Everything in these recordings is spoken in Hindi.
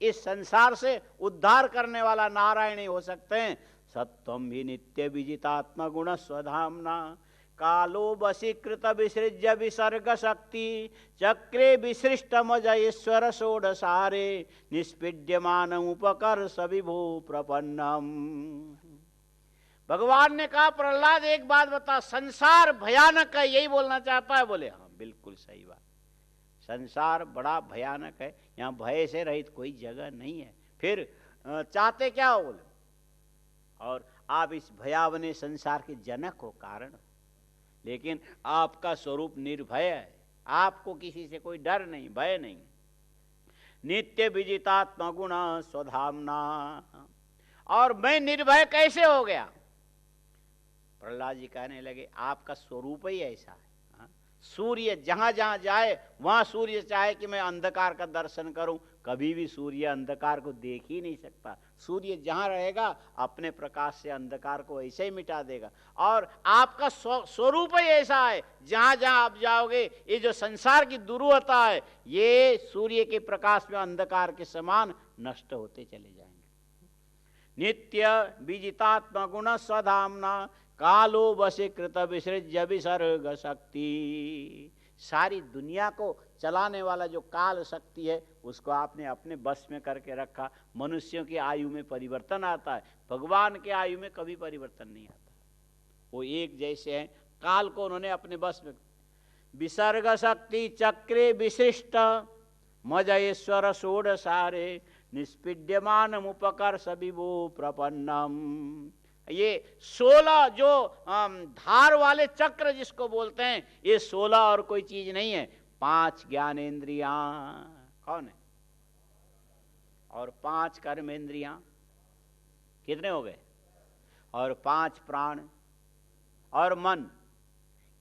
इस संसार से उद्धार करने वाला नारायण ही हो सकते हैं। सत्वम भी नित्य विजितात्म गुण स्वधामना कालो वशीकृत विसृज्य विसर्ग शक्ति चक्रे विसृष्टमज ईश्वर षोडशारे निष्पीड्यमान उपकर सविभू प्रपन्नम। भगवान ने कहा प्रहलाद एक बात बता, संसार भयानक है, यही बोलना चाहता है? बोले हाँ बिल्कुल सही बात, संसार बड़ा भयानक है, यहाँ भय से रहित कोई जगह नहीं है। फिर चाहते क्या हो? बोले और आप इस भयावने संसार के जनक हो, कारण हो, लेकिन आपका स्वरूप निर्भय है, आपको किसी से कोई डर नहीं, भय नहीं। नित्य विजितात्म गुण स्वधामना। और मैं निर्भय कैसे हो गया? प्रहलाद जी कहने लगे आपका स्वरूप ही ऐसा है। सूर्य जहां जहां जाए वहां सूर्य चाहे कि मैं अंधकार का दर्शन करूं, कभी भी सूर्य अंधकार को देख ही नहीं सकता। सूर्य जहां रहेगा अपने प्रकाश से अंधकार को ऐसे ही मिटा देगा। और आपका स्वरूप ही ऐसा है, जहां जहां आप जाओगे ये जो संसार की दुर्वता है ये सूर्य के प्रकाश में अंधकार के समान नष्ट होते चले जाएंगे। नित्य विजितात्म गुण स्वधामना कालो वशीकृत विसृज्य विसर्ग शक्ति। सारी दुनिया को चलाने वाला जो काल शक्ति है उसको आपने अपने बस में करके रखा। मनुष्यों की आयु में परिवर्तन आता है, भगवान के आयु में कभी परिवर्तन नहीं आता, वो एक जैसे हैं। काल को उन्होंने अपने बस में। विसर्ग शक्ति चक्रे विशिष्ट मजयेश्वर षोडशारे निष्पीड्यमान उपकर सविभो प्रपन्नम। ये 16 जो धार वाले चक्र जिसको बोलते हैं, ये 16 और कोई चीज नहीं है। 5 ज्ञानेन्द्रियां कौन है? और 5 कर्मेंद्रियां, कितने हो गए? और 5 प्राण और मन,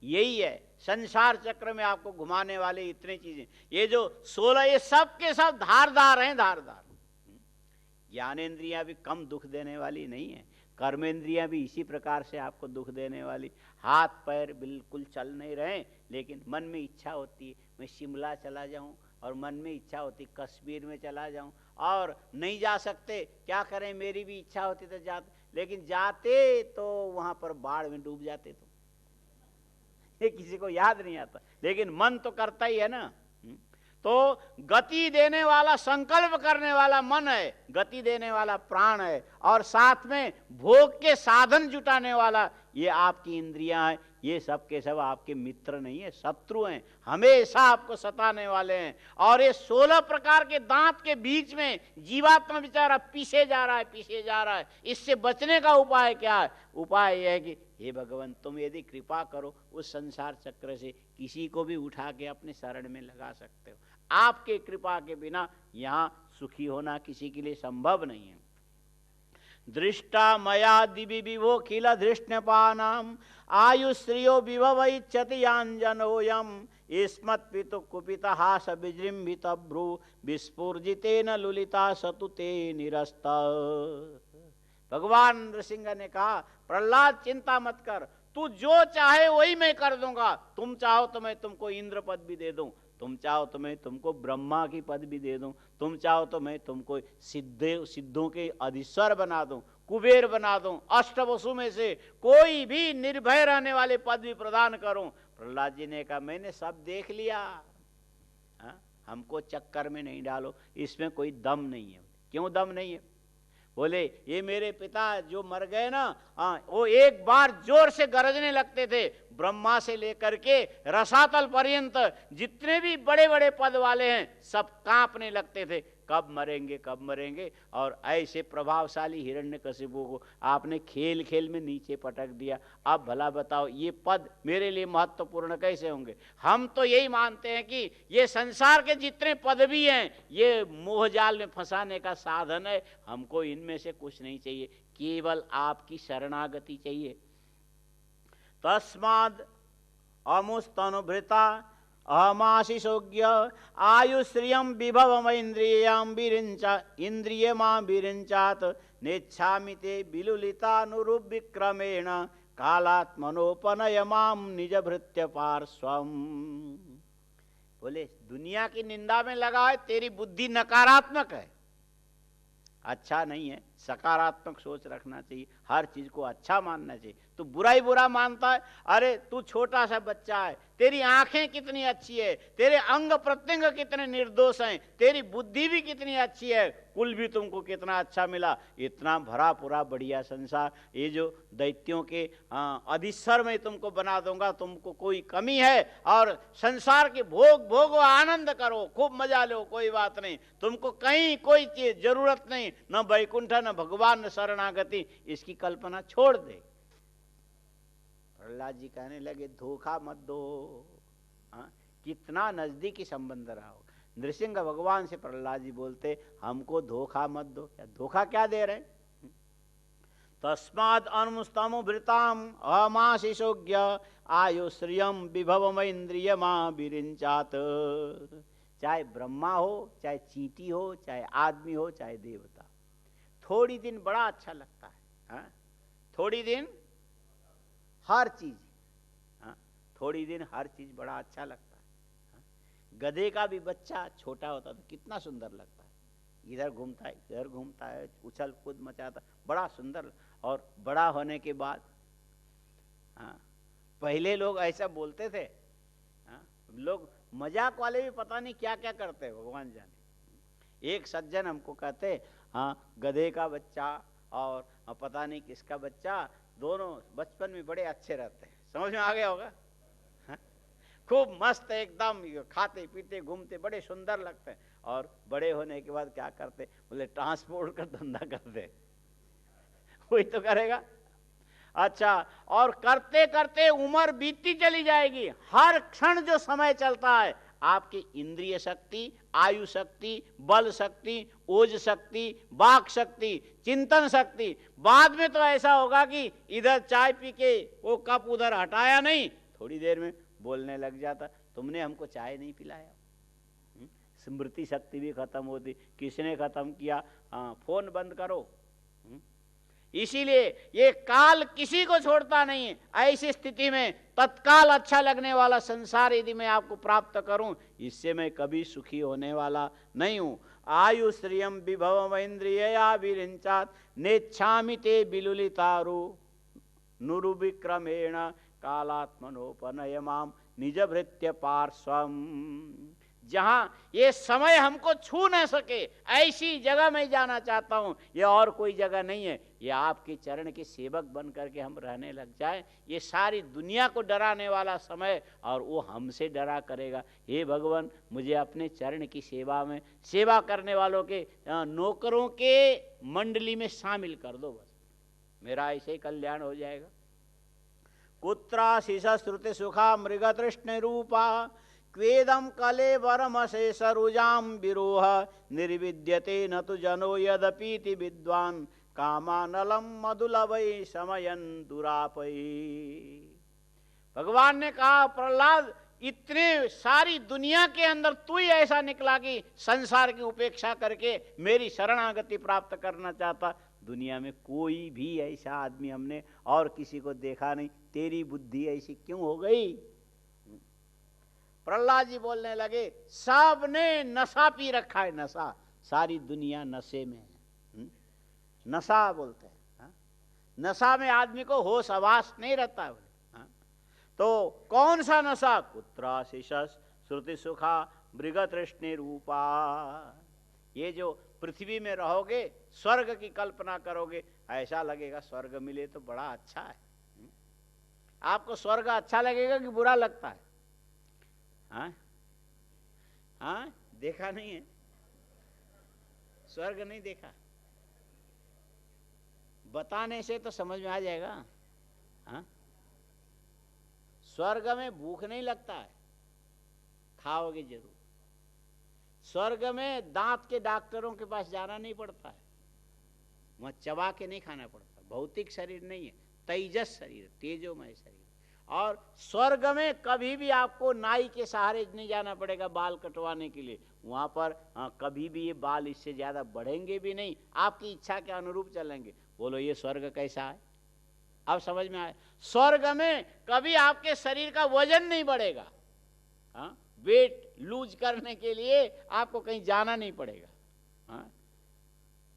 यही है संसार चक्र में आपको घुमाने वाले इतने चीजें। ये जो 16 ये सब के सब धारदार हैं, धारदार। ज्ञानेन्द्रियां भी कम दुख देने वाली नहीं है, कर्मेंद्रियां भी इसी प्रकार से आपको दुख देने वाली। हाथ पैर बिल्कुल चल नहीं रहे, लेकिन मन में इच्छा होती है मैं शिमला चला जाऊं, और मन में इच्छा होती कश्मीर में चला जाऊं, और नहीं जा सकते, क्या करें, मेरी भी इच्छा होती तो जाते, लेकिन जाते तो वहां पर बाढ़ में डूब जाते। तो ये किसी को याद नहीं आता, लेकिन मन तो करता ही है ना। तो गति देने वाला, संकल्प करने वाला मन है, गति देने वाला प्राण है, और साथ में भोग के साधन जुटाने वाला ये आपकी इंद्रियां हैं। ये सब के सब आपके मित्र नहीं है, शत्रु हैं, हमेशा आपको सताने वाले हैं। और ये 16 प्रकार के दांत के बीच में जीवात्मा बेचारा पीछे जा रहा है, पीछे जा रहा है। इससे बचने का उपाय क्या है? उपाय यह है कि हे भगवान तुम यदि कृपा करो, उस संसार चक्र से किसी को भी उठा के अपने शरण में लगा सकते हो। आपके कृपा के बिना यहां सुखी होना किसी के लिए संभव नहीं है। दृष्टा मया दिवि विभो खिल धृष्णपानाम आयुश्रियो विभवैच्छति यांजनोयम स्मत्पितु कुपित हास विजृंभित भ्रू विस्फुर्जितेन लुलिता सतुते निरस्त। भगवान नृसिंह ने कहा प्रहलाद चिंता मत कर, तू जो चाहे वही मैं कर दूंगा। तुम चाहो तो मैं तुमको इंद्र पद भी दे दूं, तुम चाहो तो मैं तुमको ब्रह्मा की पद भी दे दूं, तुम चाहो तो मैं तुमको सिद्धों के अधीश्वर बना दूं, कुबेर बना दूं, अष्टवसु में से कोई भी निर्भय रहने वाले पद भी प्रदान करूं। प्रहलाद जी ने कहा मैंने सब देख लिया, हमको चक्कर में नहीं डालो, इसमें कोई दम नहीं है। क्यों दम नहीं है? बोले ये मेरे पिता जो मर गए ना, वो एक बार जोर से गरजने लगते थे, ब्रह्मा से लेकर के रसातल पर्यंत जितने भी बड़े बड़े पद वाले हैं सब कांपने लगते थे, कब मरेंगे कब मरेंगे। और ऐसे प्रभावशाली हिरण्यकशिपु को आपने खेल खेल में नीचे पटक दिया। अब भला बताओ ये पद मेरे लिए महत्वपूर्ण कैसे होंगे? हम तो यही मानते हैं कि ये संसार के जितने पद भी हैं ये मोहजाल में फंसाने का साधन है, हमको इनमें से कुछ नहीं चाहिए, केवल आपकी शरणागति चाहिए। तस्माद अमुस्तनुभृता अहमाशिषोज्ञ आयुश्रियम विभवम इंद्रियम विरिंचा इंद्रियमां विरिंचात नेच्छामि ते विलुलितानुरूप विक्रमेण कालात्मनोपनय माम निज भृत्य पार्श्वम। बोले दुनिया की निंदा में लगा है, तेरी बुद्धि नकारात्मक है, अच्छा नहीं है। सकारात्मक सोच रखना चाहिए, हर चीज को अच्छा मानना चाहिए। तू बुराई बुरा मानता है, अरे तू छोटा सा बच्चा है, तेरी आंखें कितनी अच्छी है, तेरे अंग प्रत्यंग कितने निर्दोष हैं, तेरी बुद्धि भी कितनी अच्छी है, कुल भी तुमको कितना अच्छा मिला, इतना भरा पूरा बढ़िया संसार, ये जो दैत्यों के अधिश्वर में तुमको बना दूंगा, तुमको कोई कमी है, और संसार के भोग भोगो, आनंद करो, खूब मजा लो, कोई बात नहीं, तुमको कहीं कोई चीज जरूरत नहीं, न वैकुंठ न भगवान न शरणागति, इसकी कल्पना छोड़ दे। प्रहलाद जी कहने लगे धोखा मत दो। कितना नजदीकी संबंध रहा हो। नृसिंह भगवान से प्रहलाद जी बोलते हमको धोखा मत दो। क्या धोखा क्या दे रहे? तस्माद अनुस्तमुभृताम अमाशिषोज्ञ आयुश्रियम विभवम इंद्रियमा विरिंचात। चाहे ब्रह्मा हो, चाहे चींटी हो, चाहे आदमी हो, चाहे देवता, थोड़ी दिन बड़ा अच्छा लगता है, थोड़ी दिन हर चीज, थोड़ी दिन हर चीज बड़ा अच्छा लगता है। गधे का भी बच्चा छोटा होता तो कितना सुंदर लगता है, इधर घूमता है, इधर घूमता है, उछल कूद मचाता, बड़ा सुंदर। और बड़ा होने के बाद पहले लोग ऐसा बोलते थे, लोग मजाक वाले भी पता नहीं क्या क्या करते, भगवान जाने। एक सज्जन हमको कहते गधे का बच्चा और पता नहीं किसका बच्चा, दोनों बचपन में बड़े अच्छे रहते हैं। समझ में आ गया होगा? खूब मस्त एकदम खाते पीते घूमते बड़े सुंदर लगते हैं, और बड़े होने के बाद क्या करते? बोले ट्रांसपोर्ट का धंधा करते। वही तो करेगा। अच्छा, और करते करते उम्र बीतती चली जाएगी। हर क्षण जो समय चलता है, आपकी इंद्रिय शक्ति, आयु शक्ति, बल शक्ति, ओज शक्ति, वाक शक्ति, चिंतन शक्ति, बाद में तो ऐसा होगा कि इधर चाय पी के वो कप उधर हटाया नहीं, थोड़ी देर में बोलने लग जाता तुमने हमको चाय नहीं पिलाया। स्मृति शक्ति भी खत्म होती। किसने खत्म किया? फोन बंद करो। इसीलिए ये काल किसी को छोड़ता नहीं है। ऐसी स्थिति में तत्काल अच्छा लगने वाला संसार यदि मैं आपको प्राप्त करूं, इससे मैं कभी सुखी होने वाला नहीं हूं। आयु श्रियम विभव इंद्रिया विरिंचात नेच्छामि ते बिलुलितारु नुरुविक्रमेण कालात्मनोपनयमाम निज भृत्य पार्श्वम। जहां ये समय हमको छू न सके, ऐसी जगह मैं जाना चाहता हूं। ये और कोई जगह नहीं है, ये आपके चरण के सेवक बन करके हम रहने लग जाए। ये सारी दुनिया को डराने वाला समय, और वो हमसे डरा करेगा। हे भगवान, मुझे अपने चरण की सेवा में, सेवा करने वालों के नौकरों के मंडली में शामिल कर दो, बस मेरा ऐसे ही कल्याण हो जाएगा। कुत्राशिष श्रुति सुखा मृग तृष्ण रूपा क्वेदम कले वरमशेष रुजाम विरोह निर्विद्यते न तु जनो यदपीति विद्वान कामानलम मधुलवै समयन दुरापै। भगवान ने कहा प्रहलाद, इतने सारी दुनिया के अंदर तू ही ऐसा निकला कि संसार की उपेक्षा करके मेरी शरणागति प्राप्त करना चाहता। दुनिया में कोई भी ऐसा आदमी हमने और किसी को देखा नहीं, तेरी बुद्धि ऐसी क्यों हो गई? प्रहलाद जी बोलने लगे सबने नशा पी रखा है, नशा, सारी दुनिया नशे में है। नशा बोलते हैं, नशा में आदमी को होश आवास नहीं रहता है। तो कौन सा नशा? कुत्राशिष श्रुति सुखा मृग तृष्णे रूपा। ये जो पृथ्वी में रहोगे, स्वर्ग की कल्पना करोगे, ऐसा लगेगा स्वर्ग मिले तो बड़ा अच्छा है। आपको स्वर्ग अच्छा लगेगा कि बुरा लगता है? हाँ, देखा नहीं है, स्वर्ग नहीं देखा, बताने से तो समझ में आ जाएगा। हाँ, स्वर्ग में भूख नहीं लगता है, खाओगे जरूर। स्वर्ग में दांत के डॉक्टरों के पास जाना नहीं पड़ता है, वहां चबा के नहीं खाना पड़ता। भौतिक शरीर नहीं है, तेजस शरीर, तेजोमय शरीर। और स्वर्ग में कभी भी आपको नाई के सहारे नहीं जाना पड़ेगा बाल कटवाने के लिए। वहां पर कभी भी ये बाल इससे ज्यादा बढ़ेंगे भी नहीं, आपकी इच्छा के अनुरूप चलेंगे। बोलो ये स्वर्ग कैसा है? अब समझ में आए? स्वर्ग में कभी आपके शरीर का वजन नहीं बढ़ेगा। वेट लूज करने के लिए आपको कहीं जाना नहीं पड़ेगा।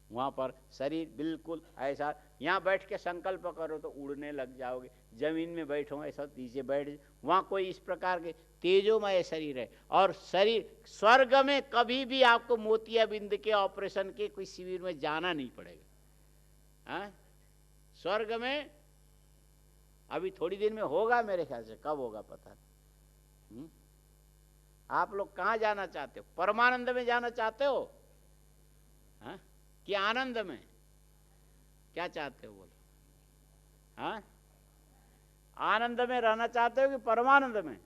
वहाँ पर शरीर बिल्कुल ऐसा, यहाँ बैठ के संकल्प करो तो उड़ने लग जाओगे, जमीन में बैठो ऐसा नीचे बैठ, वहाँ कोई इस प्रकार के तेजोमय शरीर है। और शरीर स्वर्ग में कभी भी आपको मोतियाबिंद के ऑपरेशन के कोई शिविर में जाना नहीं पड़ेगा। हाँ, स्वर्ग में अभी थोड़ी दिन में होगा, मेरे ख्याल से कब होगा पता नहीं। आप लोग कहाँ जाना चाहते हो? परमानंद में जाना चाहते हो? हाँ, कि आनंद में? क्या चाहते हो बोलो? हाँ, आनंद में रहना चाहते हो कि परमानंद में?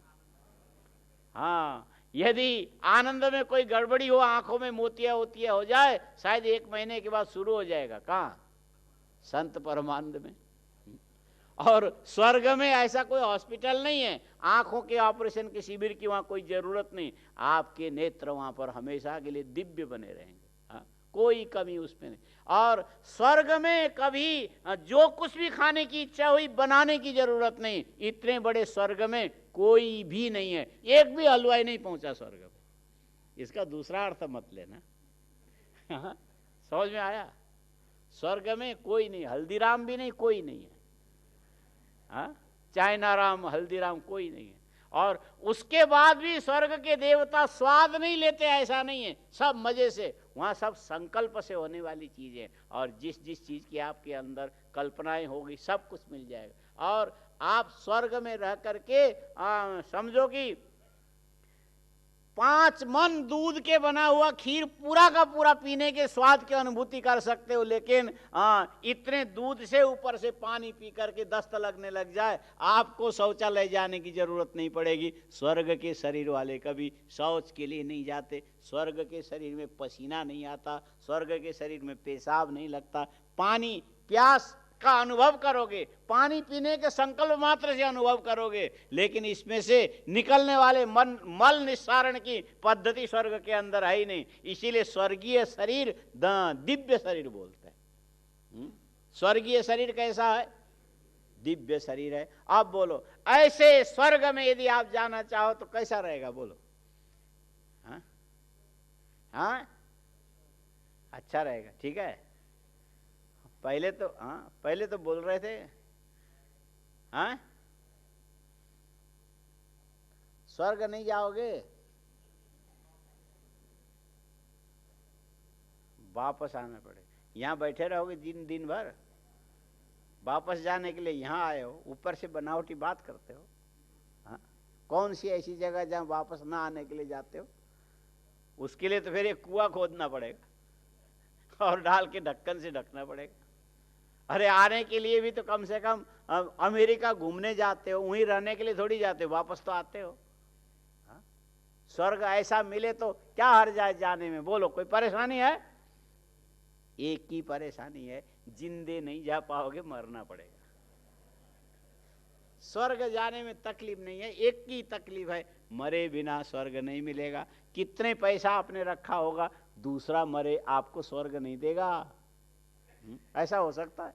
हाँ, यदि आनंद में कोई गड़बड़ी हो, आंखों में मोतिया वोतिया हो जाए, शायद 1 महीने के बाद शुरू हो जाएगा। कहाँ? संत परमानंद में। और स्वर्ग में ऐसा कोई हॉस्पिटल नहीं है, आंखों के ऑपरेशन के शिविर की वहां कोई जरूरत नहीं। आपके नेत्र वहां पर हमेशा के लिए दिव्य बने रहेंगे। हाँ, कोई कमी उसमें नहीं। और स्वर्ग में कभी जो कुछ भी खाने की इच्छा हुई बनाने की जरूरत नहीं। इतने बड़े स्वर्ग में कोई भी नहीं है, एक भी हलवाई नहीं पहुंचा स्वर्ग में। इसका दूसरा अर्थ मत लेना। समझ में आया? स्वर्ग में कोई नहीं, हल्दीराम भी नहीं, कोई नहीं है। हाँ, चाइनाराम, हल्दीराम कोई नहीं है। और उसके बाद भी स्वर्ग के देवता स्वाद नहीं लेते, ऐसा नहीं है, सब मजे से, वहां सब संकल्प से होने वाली चीजें। और जिस जिस चीज की आपके अंदर कल्पनाएं होगी सब कुछ मिल जाएगा। और आप स्वर्ग में रह करके समझो कि 5 मन दूध के बना हुआ खीर पूरा का पूरा पीने के स्वाद की अनुभूति कर सकते हो। लेकिन इतने दूध से ऊपर से पानी पी करके दस्त लगने लग जाए, आपको शौचालय जाने की जरूरत नहीं पड़ेगी। स्वर्ग के शरीर वाले कभी शौच के लिए नहीं जाते, स्वर्ग के शरीर में पसीना नहीं आता, स्वर्ग के शरीर में पेशाब नहीं लगता। पानी प्यास का अनुभव करोगे, पानी पीने के संकल्प मात्र से अनुभव करोगे, लेकिन इसमें से निकलने वाले मल निस्सारण की पद्धति स्वर्ग के अंदर है ही नहीं। इसीलिए स्वर्गीय शरीर दिव्य शरीर बोलते हैं। स्वर्गीय शरीर कैसा है? दिव्य शरीर है। अब बोलो, ऐसे स्वर्ग में यदि आप जाना चाहो तो कैसा रहेगा बोलो? हाँ हाँ, अच्छा रहेगा, ठीक है। पहले तो बोल रहे थे हाँ, स्वर्ग नहीं जाओगे, वापस आना पड़ेगा। यहाँ बैठे रहोगे दिन भर, वापस जाने के लिए यहाँ आए हो, ऊपर से बनावटी बात करते हो। हाँ, कौन सी ऐसी जगह जहाँ वापस ना आने के लिए जाते हो? उसके लिए तो फिर एक कुआं खोदना पड़ेगा और डाल के ढक्कन से ढकना पड़ेगा। अरे आने के लिए भी तो कम से कम अमेरिका घूमने जाते हो, वहीं रहने के लिए थोड़ी जाते हो, वापस तो आते हो। हाँ? स्वर्ग ऐसा मिले तो क्या हर्ज है जाने में बोलो? कोई परेशानी है? एक ही परेशानी है, जिंदे नहीं जा पाओगे, मरना पड़ेगा। स्वर्ग जाने में तकलीफ नहीं है, एक ही तकलीफ है, मरे बिना स्वर्ग नहीं मिलेगा। कितने पैसा आपने रखा होगा, दूसरा मरे आपको स्वर्ग नहीं देगा। ऐसा हो सकता है?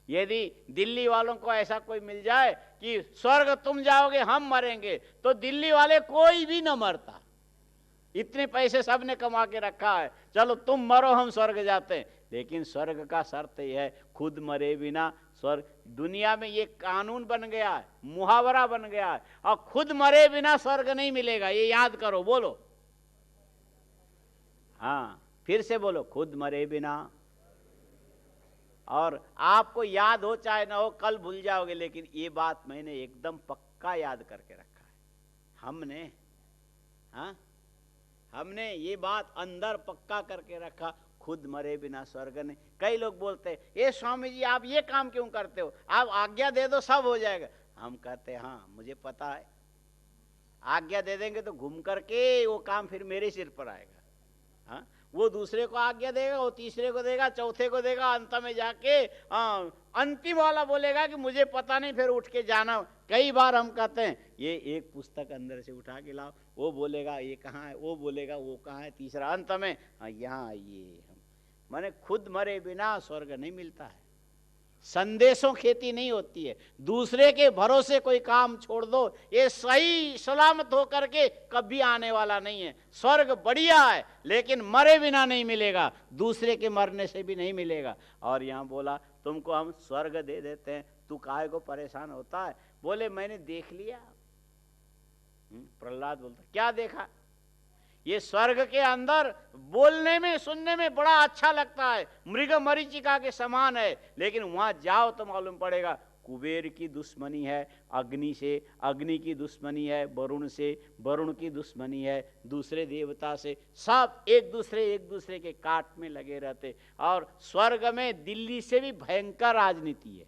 यदि दिल्ली वालों को ऐसा कोई मिल जाए कि स्वर्ग तुम जाओगे हम मरेंगे, तो दिल्ली वाले कोई भी न मरता। इतने पैसे सबने कमा के रखा है, चलो तुम मरो हम स्वर्ग जाते हैं। लेकिन स्वर्ग का शर्त यह है, खुद मरे बिना स्वर्ग। दुनिया में ये कानून बन गया है, मुहावरा बन गया है, और खुद मरे बिना स्वर्ग नहीं मिलेगा, ये याद करो। बोलो हाँ, फिर से बोलो, खुद मरे बिना। और आपको याद हो चाहे ना हो, कल भूल जाओगे, लेकिन ये बात मैंने एकदम पक्का याद करके रखा है। हमने ये बात अंदर पक्का करके रखा, खुद मरे बिना स्वर्ग नहीं। कई लोग बोलते हैं, ये स्वामी जी आप ये काम क्यों करते हो, आप आज्ञा दे दो सब हो जाएगा। हम कहते हैं हाँ मुझे पता है, आज्ञा दे देंगे तो घूम करके वो काम फिर मेरे सिर पर आएगा। हाँ, वो दूसरे को आज्ञा देगा, वो तीसरे को देगा, चौथे को देगा, अंत में जाके अंतिम वाला बोलेगा कि मुझे पता नहीं, फिर उठ के जाना। कई बार हम कहते हैं ये एक पुस्तक अंदर से उठा के लाओ, वो बोलेगा ये कहाँ है, वो बोलेगा वो कहाँ है, तीसरा अंत में यहाँ आइए। माने खुद मरे बिना स्वर्ग नहीं मिलता है। संदेशों खेती नहीं होती है। दूसरे के भरोसे कोई काम छोड़ दो, ये सही सलामत हो करके कभी आने वाला नहीं है। स्वर्ग बढ़िया है लेकिन मरे बिना नहीं मिलेगा, दूसरे के मरने से भी नहीं मिलेगा। और यहाँ बोला तुमको हम स्वर्ग दे देते हैं, तू काहे को परेशान होता है? बोले मैंने देख लिया। प्रहलाद बोलता क्या देखा? ये स्वर्ग के अंदर बोलने में सुनने में बड़ा अच्छा लगता है, मृग मरीचिका के समान है, लेकिन वहां जाओ तो मालूम पड़ेगा कुबेर की दुश्मनी है अग्नि से, अग्नि की दुश्मनी है वरुण से, वरुण की दुश्मनी है दूसरे देवता से, सब एक दूसरे के काट में लगे रहते। और स्वर्ग में दिल्ली से भी भयंकर राजनीति है,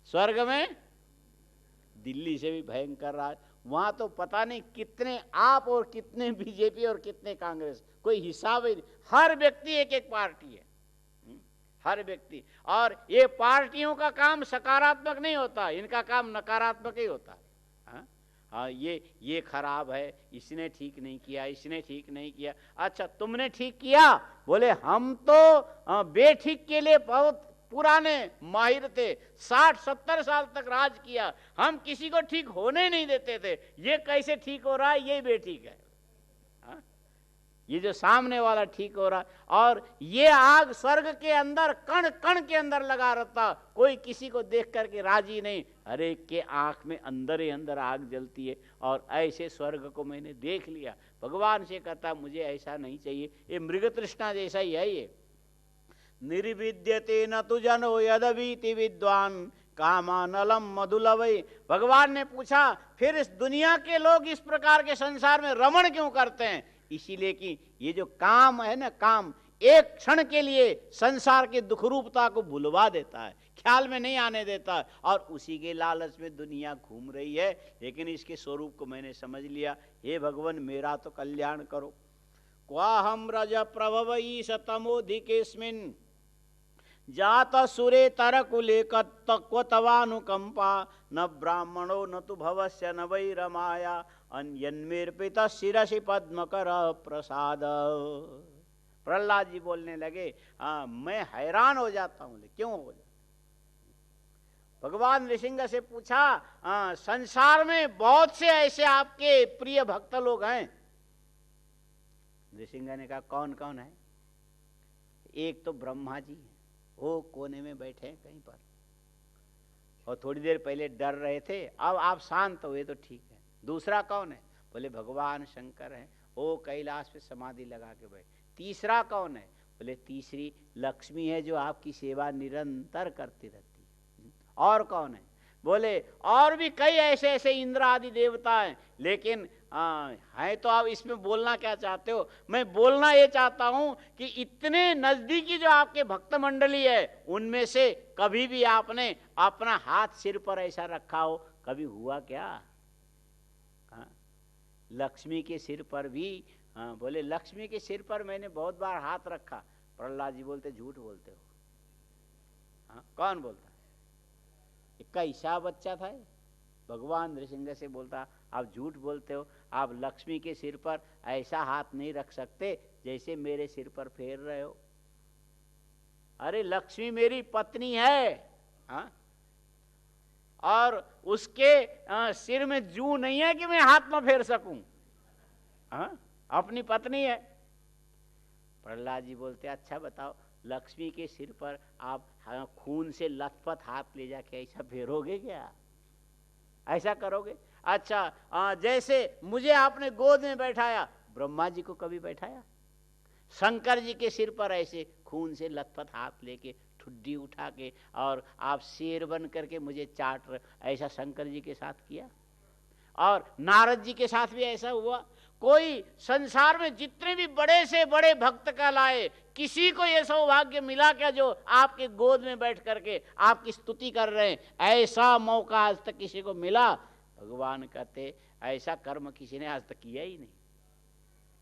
स्वर्ग में दिल्ली से भी भयंकर राज। वहां तो पता नहीं कितने आप और कितने बीजेपी और कितने कांग्रेस, कोई हिसाब ही नहीं। हर व्यक्ति एक एक पार्टी है, हर व्यक्ति। और ये पार्टियों का काम सकारात्मक नहीं होता, इनका काम नकारात्मक ही होता है। हाँ ये खराब है, इसने ठीक नहीं किया, इसने ठीक नहीं किया। अच्छा तुमने ठीक किया? बोले हम तो बेठीक के लिए बहुत पुराने माहिर थे, 60-70 साल तक राज किया, हम किसी को ठीक होने नहीं देते थे, ये कैसे ठीक हो रहा है? ये बेठीक है। हा? ये जो सामने वाला ठीक हो रहा है। और ये आग स्वर्ग के अंदर कण कण के अंदर लगा रहता, कोई किसी को देख करके राजी नहीं, अरे के आंख में अंदर ही अंदर आग जलती है। और ऐसे स्वर्ग को मैंने देख लिया। भगवान से कहता मुझे ऐसा नहीं चाहिए, ये मृग तृष्णा जैसा ही है। ये निर्विद्यते न तु जनो यदवीति विद्वान कामानलम मधुलवै। भगवान ने पूछा फिर इस दुनिया के लोग इस प्रकार के संसार में रमण क्यों करते हैं? इसीलिए कि ये जो काम है ना, काम एक क्षण के लिए संसार की दुखरूपता को भुलवा देता है, ख्याल में नहीं आने देता है, और उसी के लालच में दुनिया घूम रही है। लेकिन इसके स्वरूप को मैंने समझ लिया, हे भगवान मेरा तो कल्याण करो। क्वाहम रज प्रभवई सतमोधिकेस्मिन् जात सुरे तरकुले क्वतवानुकंपा न ब्राह्मणो न तो भवस्य न वै रमाया अन्यन्मेर्पित शिरसि पद्मकर प्रसाद। प्रहलाद जी बोलने लगे मैं हैरान हो जाता हूं। क्यों हो जाता? भगवान नृसिंह से पूछा संसार में बहुत से ऐसे आपके प्रिय भक्त लोग हैं। नृसिंह ने कहा कौन कौन है? एक तो ब्रह्मा जी है, वो कोने में बैठे हैं कहीं पर, और थोड़ी देर पहले डर रहे थे, अब आप शांत हुए तो ठीक है। दूसरा कौन है? बोले भगवान शंकर हैं, वो कैलाश पे समाधि लगा के बैठे। तीसरा कौन है? बोले तीसरी लक्ष्मी है जो आपकी सेवा निरंतर करती रहती है। और कौन है? बोले और भी कई ऐसे ऐसे इंद्र आदि देवता हैं, लेकिन है तो आप इसमें बोलना क्या चाहते हो? मैं बोलना ये चाहता हूं कि इतने नजदीकी जो आपके भक्त मंडली है, उनमें से कभी भी आपने अपना हाथ सिर पर ऐसा रखा हो, कभी हुआ क्या? लक्ष्मी के सिर पर भी बोले लक्ष्मी के सिर पर मैंने बहुत बार हाथ रखा। प्रहलाद जी बोलते झूठ बोलते हो। कौन बोलता? कैसा बच्चा था? भगवान नृसिंह से बोलता आप झूठ बोलते हो, आप लक्ष्मी के सिर पर ऐसा हाथ नहीं रख सकते जैसे मेरे सिर पर फेर रहे हो। अरे लक्ष्मी मेरी पत्नी है, और उसके सिर में जू नहीं है कि मैं हाथ में फेर सकूं। अपनी पत्नी है। प्रहलाद जी बोलते अच्छा बताओ, लक्ष्मी के सिर पर आप खून से लथपथ हाथ ले जाके ऐसा फेरोगे क्या? ऐसा करोगे? अच्छा जैसे मुझे आपने गोद में बैठाया, ब्रह्मा जी को कभी बैठाया? शंकर जी के सिर पर ऐसे खून से लथपथ हाथ लेके ठुड्डी उठा के और आप शेर बन करके मुझे चाट रहे, ऐसा शंकर जी के साथ किया? और नारद जी के साथ भी ऐसा हुआ? कोई संसार में जितने भी बड़े से बड़े भक्त कहलाए, किसी को यह सौभाग्य मिला क्या जो आपके गोद में बैठ करके आपकी स्तुति कर रहे हैं? ऐसा मौका आज तक किसी को मिला? भगवान कहते ऐसा कर्म किसी ने आज तक किया ही नहीं।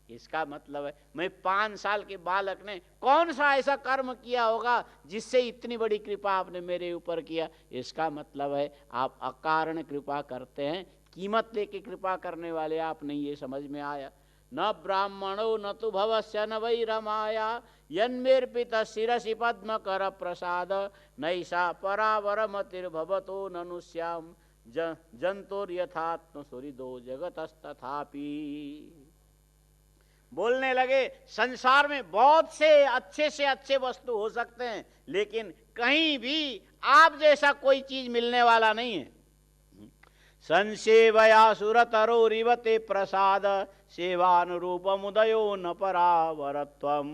इसका मतलब है मैं 5 साल के बालक ने कौन सा ऐसा कर्म किया होगा जिससे इतनी बड़ी कृपा आपने मेरे ऊपर किया? इसका मतलब है आप अकारण कृपा करते हैं, कीमत लेके कृपा करने वाले आप नहीं। ये समझ में आया? न ब्राह्मणो न तो भवस्य न वै रमाया यन्मेर्पित शिरसि पद्म कर प्रसाद नैषा परावरमतिर्भवतो ननुष्याम जंतुर्यथात्म सुहृदो जगतस्तथापि। बोलने लगे संसार में बहुत से अच्छे वस्तु हो सकते हैं, लेकिन कहीं भी आप जैसा कोई चीज मिलने वाला नहीं है। संसेवया सुरतरो रिवते प्रसाद सेवानुरूप मुदयो न परावरत्वम।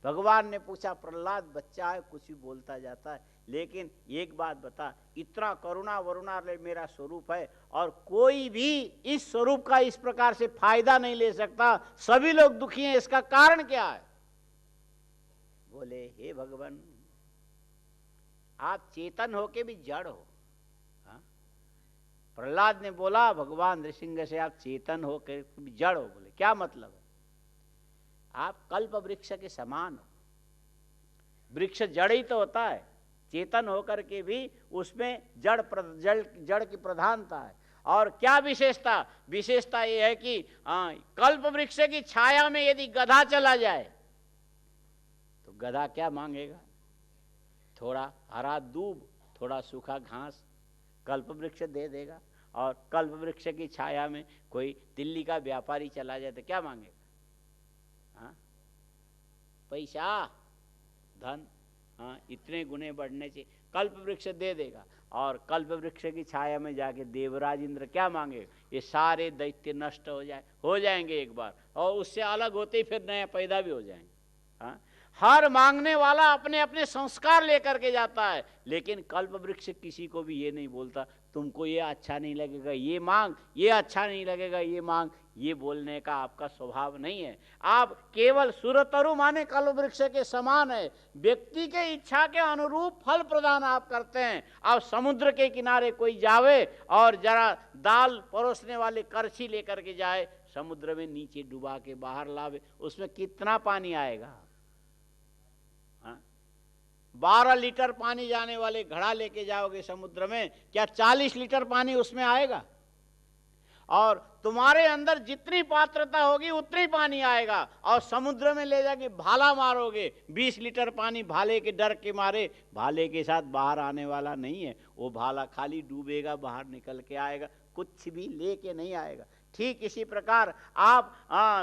भगवान ने पूछा, प्रहलाद बच्चा है, कुछ भी बोलता जाता है, लेकिन एक बात बता, इतना करुणा वरुणा मेरा स्वरूप है और कोई भी इस स्वरूप का इस प्रकार से फायदा नहीं ले सकता, सभी लोग दुखी हैं, इसका कारण क्या है? बोले, हे भगवान, आप चेतन होके भी जड़ हो। प्रहलाद ने बोला भगवान नृसिंह से, आप चेतन होकर भी जड़ हो। बोले, क्या मतलब है? आप कल्प वृक्ष के समान हो। वृक्ष जड़ ही तो होता है, चेतन होकर के भी उसमें जड़ की प्रधानता है। और क्या विशेषता? विशेषता ये है कि कल्प वृक्ष की छाया में यदि गधा चला जाए तो गधा क्या मांगेगा? थोड़ा हरा दूब, थोड़ा सूखा घास कल्प वृक्ष दे देगा। और कल्प वृक्ष की छाया में कोई दिल्ली का व्यापारी चला जाए तो क्या मांगेगा? पैसा, धन, इतने गुने बढ़ने चाहिए, कल्प वृक्ष दे देगा। और कल्प वृक्ष की छाया में जाके देवराज इंद्र क्या मांगेगा? ये सारे दैत्य नष्ट हो जाएंगे एक बार, और उससे अलग होते ही फिर नया पैदा भी हो जाएंगे। हर मांगने वाला अपने अपने संस्कार लेकर के जाता है, लेकिन कल्प वृक्ष किसी को भी ये नहीं बोलता तुमको ये अच्छा नहीं लगेगा ये मांग, ये अच्छा नहीं लगेगा ये मांग। ये बोलने का आपका स्वभाव नहीं है। आप केवल सुरतरु माने कल्प वृक्ष के समान है, व्यक्ति के इच्छा के अनुरूप फल प्रदान आप करते हैं। अब समुद्र के किनारे कोई जावे और जरा दाल परोसने वाले करछी लेकर के जाए, समुद्र में नीचे डुबा के बाहर लावे, उसमें कितना पानी आएगा? 12 लीटर पानी जाने वाले घड़ा लेके जाओगे समुद्र में, क्या 40 लीटर पानी उसमें आएगा? और तुम्हारे अंदर जितनी पात्रता होगी उतनी पानी आएगा। और समुद्र में ले जाके भाला मारोगे, 20 लीटर पानी भाले के डर के मारे भाले के साथ बाहर आने वाला नहीं है। वो भाला खाली डूबेगा, बाहर निकल के आएगा, कुछ भी लेके नहीं आएगा। ठीक इसी प्रकार आप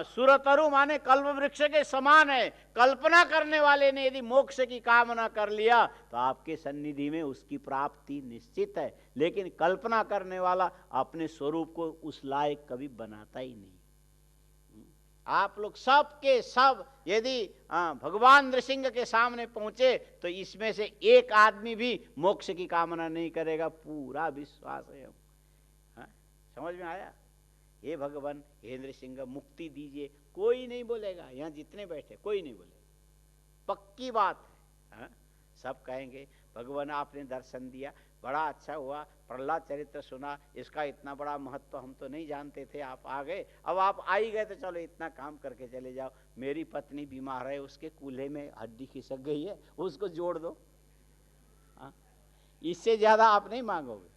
सुरतरु माने कल्प वृक्ष के समान है। कल्पना करने वाले ने यदि मोक्ष की कामना कर लिया तो आपके सन्निधि में उसकी प्राप्ति निश्चित है, लेकिन कल्पना करने वाला अपने स्वरूप को उस लायक कभी बनाता ही नहीं। आप लोग सब के सब यदि भगवान नृसिंह के सामने पहुंचे तो इसमें से एक आदमी भी मोक्ष की कामना नहीं करेगा, पूरा विश्वास है। समझ में आया? हे भगवान, हे नृसिंह, मुक्ति दीजिए, कोई नहीं बोलेगा। यहाँ जितने बैठे कोई नहीं बोलेगा, पक्की बात है। सब कहेंगे भगवान आपने दर्शन दिया, बड़ा अच्छा हुआ, प्रहलाद चरित्र सुना, इसका इतना बड़ा महत्व हम तो नहीं जानते थे, आप आ गए, अब आप आ ही गए तो चलो इतना काम करके चले जाओ। मेरी पत्नी बीमार है, उसके कूल्हे में हड्डी खिसक गई है, उसको जोड़ दो। इससे ज्यादा आप नहीं मांगोगे।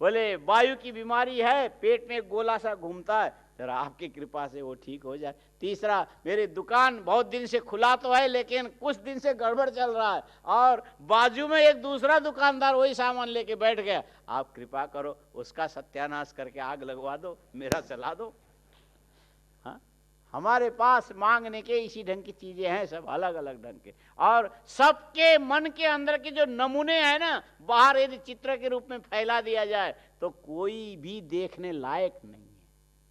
बोले वायु की बीमारी है, पेट में गोला सा घूमता है, जरा आपकी कृपा से वो ठीक हो जाए। तीसरा, मेरी दुकान बहुत दिन से खुला तो है लेकिन कुछ दिन से गड़बड़ चल रहा है और बाजू में एक दूसरा दुकानदार वही सामान लेके बैठ गया, आप कृपा करो उसका सत्यानाश करके आग लगवा दो, मेरा चला दो। हाँ, हमारे पास मांगने के इसी ढंग की चीजें हैं, सब अलग अलग ढंग के। और सबके मन के अंदर के जो नमूने हैं ना, बाहर यदि चित्र के रूप में फैला दिया जाए तो कोई भी देखने लायक नहीं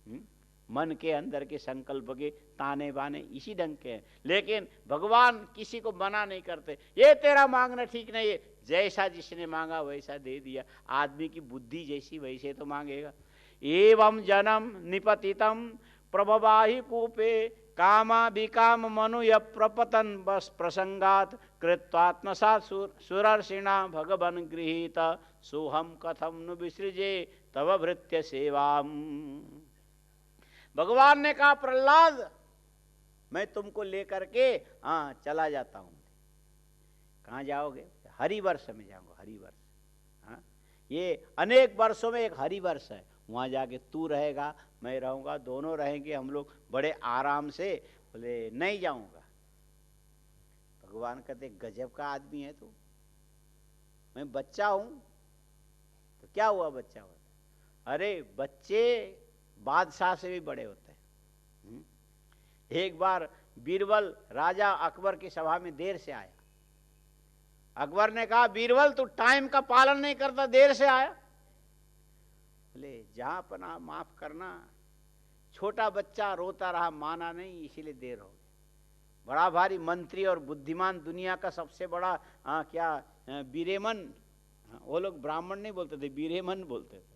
है। मन के अंदर के संकल्प के ताने बाने इसी ढंग के हैं, लेकिन भगवान किसी को मना नहीं करते। ये तेरा मांगना ठीक नहीं है, जैसा जिसने मांगा वैसा दे दिया। आदमी की बुद्धि जैसी वैसे तो मांगेगा। एवं जन्म निपतितम प्रभवाहि कूपे कामा विकाम मनुय प्रपतन बस प्रसंगात कृत्वात्मसात सुरर्षिणा भगवन गृहीत सोहम कथम नु विसृजे तव भृत्य सेवाम। भगवान ने कहा प्रहलाद मैं तुमको लेकर के चला जाता हूं। कहाँ जाओगे? हरिवर्ष में जाऊंगा। हरिवर्ष, ये अनेक वर्षों में एक हरिवर्ष है, वहाँ जाके तू रहेगा मैं रहूँगा, दोनों रहेंगे हम लोग बड़े आराम से। बोले नहीं जाऊँगा। भगवान कहते गजब का आदमी है तू, मैं बच्चा हूँ तो क्या हुआ बच्चा हो, अरे बच्चे बादशाह से भी बड़े होते हैं। एक बार बीरबल राजा अकबर की सभा में देर से आया। अकबर ने कहा बीरबल तू टाइम का पालन नहीं करता, देर से आया। बोले जहां पना माफ करना, छोटा बच्चा रोता रहा, माना नहीं, इसीलिए देर हो गई। बड़ा भारी मंत्री और बुद्धिमान, दुनिया का सबसे बड़ा बीरेमन, वो लोग ब्राह्मण नहीं बोलते थे, बीरेमन बोलते थे।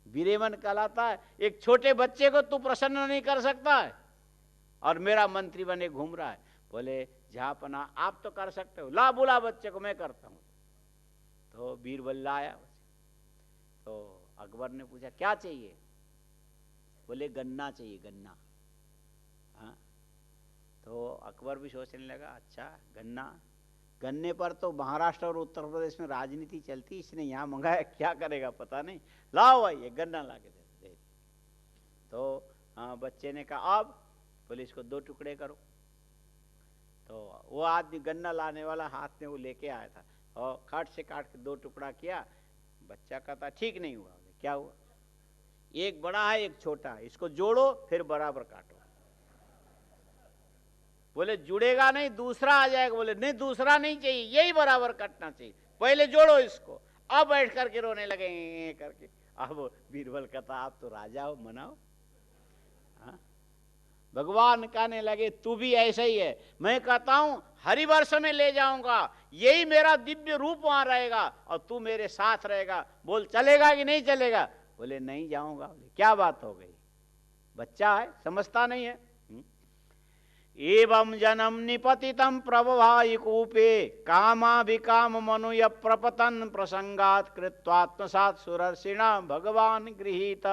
बीरेमन कहलाता है एक छोटे बच्चे को तू प्रसन्न नहीं कर सकता है और मेरा मंत्री बने घूम रहा है। बोले जहां पना आप तो कर सकते हो, ला बुला बच्चे को, मैं करता हूं। तो बीरबल लाया। तो अकबर ने पूछा क्या चाहिए? बोले गन्ना चाहिए, गन्ना। हाँ, तो अकबर भी सोचने लगा अच्छा गन्ना, गन्ने पर तो महाराष्ट्र और उत्तर प्रदेश में राजनीति चलती, इसने यहाँ मंगाया, क्या करेगा पता नहीं, लाओ भाई ये गन्ना ला के दे। तो बच्चे ने कहा अब? बोले इसको 2 टुकड़े करो। तो वो आदमी गन्ना लाने वाला हाथ में वो लेके आया था और काट से काट के 2 टुकड़ा किया। बच्चा कहता ठीक नहीं हुआ। क्या हुआ? एक बड़ा है एक छोटा है, इसको जोड़ो फिर बराबर काटो। बोले जुड़ेगा नहीं, दूसरा आ जाएगा। बोले नहीं दूसरा नहीं चाहिए, यही बराबर काटना चाहिए, पहले जोड़ो इसको। अब बैठ करके रोने लगे करके। अब बीरबल कहता आप तो राजा हो, मनाओ। हाँ? भगवान कहने लगे तू भी ऐसा ही है, मैं कहता हूं हरिवर्ष में ले जाऊंगा, यही मेरा दिव्य रूप वहां रहेगा और तू मेरे साथ रहेगा। बोल चलेगा कि नहीं चलेगा? बोले नहीं जाऊंगा। बोले क्या बात हो गई? बच्चा है, समझता नहीं है। एवं जनम निपतितम प्रभवायि कूपे कामाभिकाम मनुय प्रपतन प्रसंगात कृत्वात्मसात सुरर्षिणा भगवान गृहीत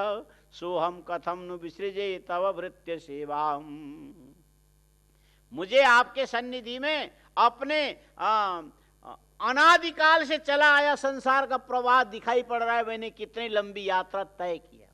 सोहम कथम नु विसृजे तव भृत्य सेवाम। मुझे आपके सन्निधि में अपने अनादिकाल से चला आया संसार का प्रवाह दिखाई पड़ रहा है। मैंने कितनी लंबी यात्रा तय किया,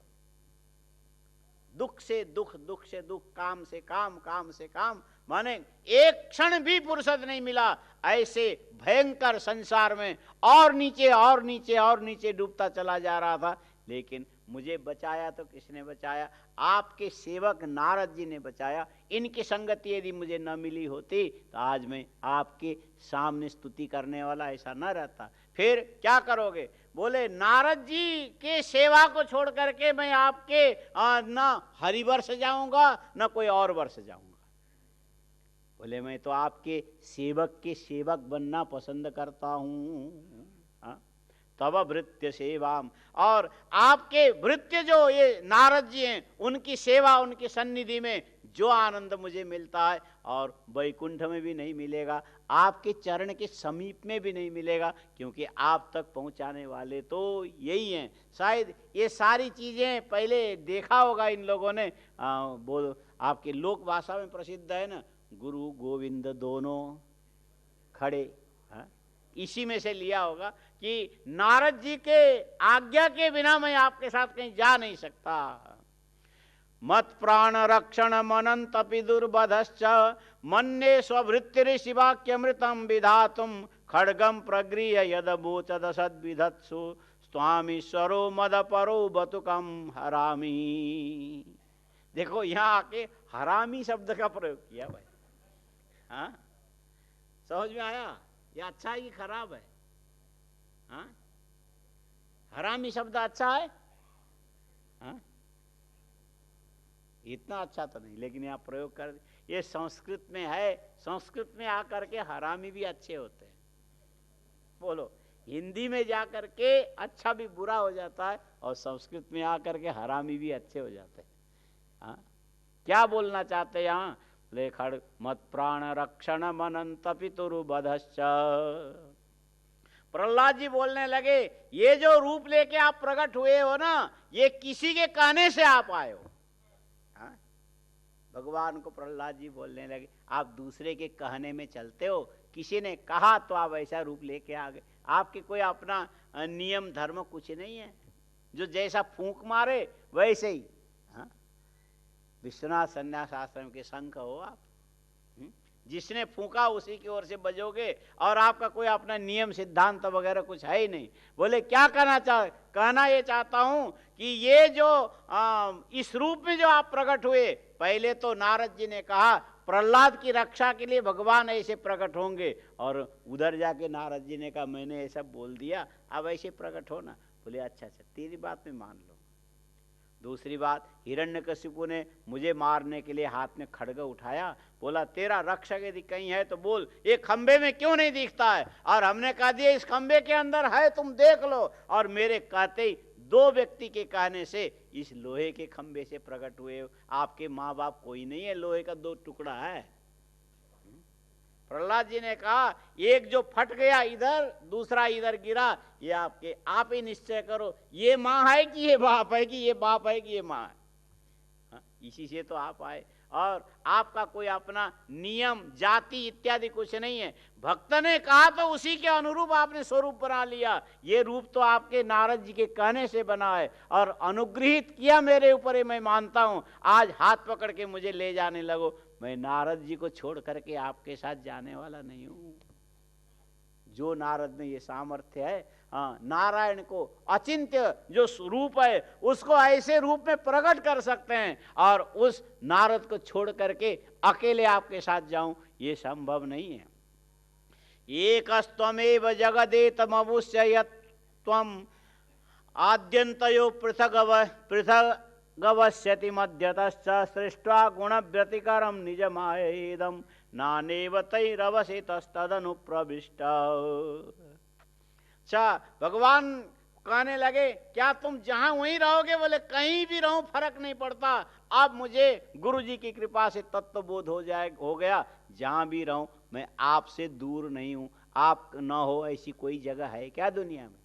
दुख से दुख, दुख से दुख, काम से काम, काम से काम, माने एक क्षण भी फुर्सत नहीं मिला। ऐसे भयंकर संसार में और नीचे और नीचे और नीचे डूबता चला जा रहा था। लेकिन मुझे बचाया तो किसने बचाया? आपके सेवक नारद जी ने बचाया। इनकी संगति यदि मुझे न मिली होती तो आज मैं आपके सामने स्तुति करने वाला ऐसा न रहता। फिर क्या करोगे? बोले नारद जी के सेवा को छोड़ करके मैं आपके न हरिवर्ष जाऊंगा न कोई और वर्ष जाऊंगा। बोले मैं तो आपके सेवक के सेवक बनना पसंद करता हूं। तब भृत्य सेवाम, और आपके भृत्य जो ये नारद जी हैं उनकी सेवा, उनकी सन्निधि में जो आनंद मुझे मिलता है और वैकुंठ में भी नहीं मिलेगा, आपके चरण के समीप में भी नहीं मिलेगा, क्योंकि आप तक पहुंचाने वाले तो यही हैं। शायद ये सारी चीजें पहले देखा होगा इन लोगों ने, बोल आपके लोक भाषा में प्रसिद्ध है ना, गुरु गोविंद दोनों खड़े। इसी में से लिया होगा कि नारद जी के आज्ञा के बिना मैं आपके साथ कहीं जा नहीं सकता। मत प्राण रक्षण मनंत अपि दुर्बधश्च मन्ये स्वभृत्ति शिवाक्यमृतम विधातुम खड्गम प्रगृह्य यदबोचद सद्विधत्सु स्वामीश्वरो मदपरो बतुकम हरामी। देखो यहाँ आके हरामी शब्द का प्रयोग किया भाई। हाँ, समझ में आया? ये अच्छा है कि खराब है? हाँ, हरामी शब्द अच्छा है? हाँ, इतना अच्छा तो नहीं, लेकिन यहाँ प्रयोग कर, ये संस्कृत में है। संस्कृत में आकर के हरामी भी अच्छे होते हैं। बोलो, हिंदी में जाकर के अच्छा भी बुरा हो जाता है और संस्कृत में आकर के हरामी भी अच्छे हो जाते हैं। हाँ, क्या बोलना चाहते हैं यहाँ? लेखड़ मत प्राण रक्षण मनंत पितुर्बधश्च। प्रहलाद जी बोलने लगे ये जो रूप लेके आप प्रकट हुए हो ना, ये किसी के कहने से आप आए हो। हाँ? भगवान को प्रहलाद जी बोलने लगे आप दूसरे के कहने में चलते हो, किसी ने कहा तो आप ऐसा रूप लेके आ गए। आपके कोई अपना नियम धर्म कुछ नहीं है। जो जैसा फूंक मारे वैसे ही। हाँ? विश्वनाथ संन्यास आश्रम के संघ हो आप। जिसने फूंका उसी की ओर से बजोगे, और आपका कोई अपना नियम सिद्धांत वगैरह कुछ है ही नहीं। बोले क्या कहना ये चाहता हूं कि ये जो इस रूप में जो आप प्रकट हुए, पहले तो नारद जी ने कहा प्रहलाद की रक्षा के लिए भगवान ऐसे प्रकट होंगे, और उधर जाके नारद जी ने कहा मैंने ऐसा बोल दिया, अब ऐसे प्रकट हो ना। बोले अच्छा अच्छा, तेरी बात में मान लो। दूसरी बात, हिरण्यकशिपु ने मुझे मारने के लिए हाथ में खड्ग उठाया, बोला तेरा रक्षक यदि कहीं है तो बोल, ये खंबे में क्यों नहीं दिखता है? और हमने कहा दिया इस खंबे के अंदर है, तुम देख लो। और मेरे कहते ही दो व्यक्ति के कहने से इस लोहे के खंबे से प्रकट हुए। आपके माँ बाप कोई नहीं है, लोहे का दो टुकड़ा है। प्रहलाद जी ने कहा एक जो फट गया इधर, दूसरा इधर गिरा, ये आपके, आप ही निश्चय करो ये माँ है कि ये बाप है, कि ये बाप है कि ये माँ है। हाँ? इसी से तो आप आए, और आपका कोई अपना नियम जाति इत्यादि कुछ नहीं है। भक्त ने कहा तो उसी के अनुरूप आपने स्वरूप बना लिया। ये रूप तो आपके नारद जी के कहने से बना है, और अनुग्रहित किया मेरे ऊपर, ये मैं मानता हूं। आज हाथ पकड़ के मुझे ले जाने लगो, मैं नारद जी को छोड़ करके आपके साथ जाने वाला नहीं हूं। जो नारद में ये सामर्थ्य है, हाँ, नारायण को अचिंत्य जो रूप है उसको ऐसे रूप में प्रकट कर सकते हैं, और उस नारद को छोड़ करके अकेले आपके साथ जाऊं, ये संभव नहीं है। एकस्त्वमेव जगदेतमवुस्य यत्त्वम् आद्यन्तयो पृथगवस्यति मध्यतश्च सृष्ट्वा गुणव्यतिकरं निजमायेदं नानेव तैरवसितस्तदनुप्रविष्ट। अच्छा, भगवान कहने लगे क्या तुम जहां वहीं रहोगे? बोले कहीं भी रहूं फर्क नहीं पड़ता, अब मुझे गुरु जी की कृपा से तत्वबोध हो गया। जहां भी रहूं मैं आपसे दूर नहीं हूं। आप न हो ऐसी कोई जगह है क्या दुनिया में?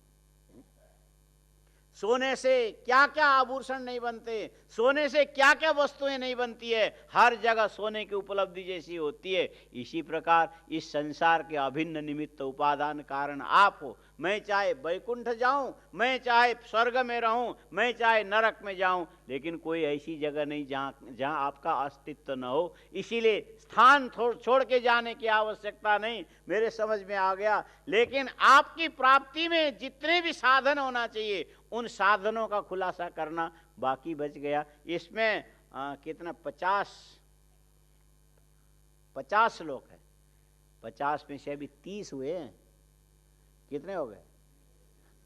सोने से क्या क्या आभूषण नहीं बनते, सोने से क्या क्या वस्तुएं नहीं बनती है, हर जगह सोने की उपलब्धि जैसी होती है। इसी प्रकार इस संसार के अभिन्न निमित्त उपादान कारण आप हो। मैं चाहे वैकुंठ जाऊं, मैं चाहे स्वर्ग में रहूं, मैं चाहे नरक में जाऊं, लेकिन कोई ऐसी जगह नहीं जहां आपका अस्तित्व न हो। इसीलिए स्थान छोड़ के जाने की आवश्यकता नहीं, मेरे समझ में आ गया। लेकिन आपकी प्राप्ति में जितने भी साधन होना चाहिए उन साधनों का खुलासा करना बाकी बच गया। इसमें कितना 50 लोग हैं, 50 में से अभी 30 हुए हैं। कितने हो गए?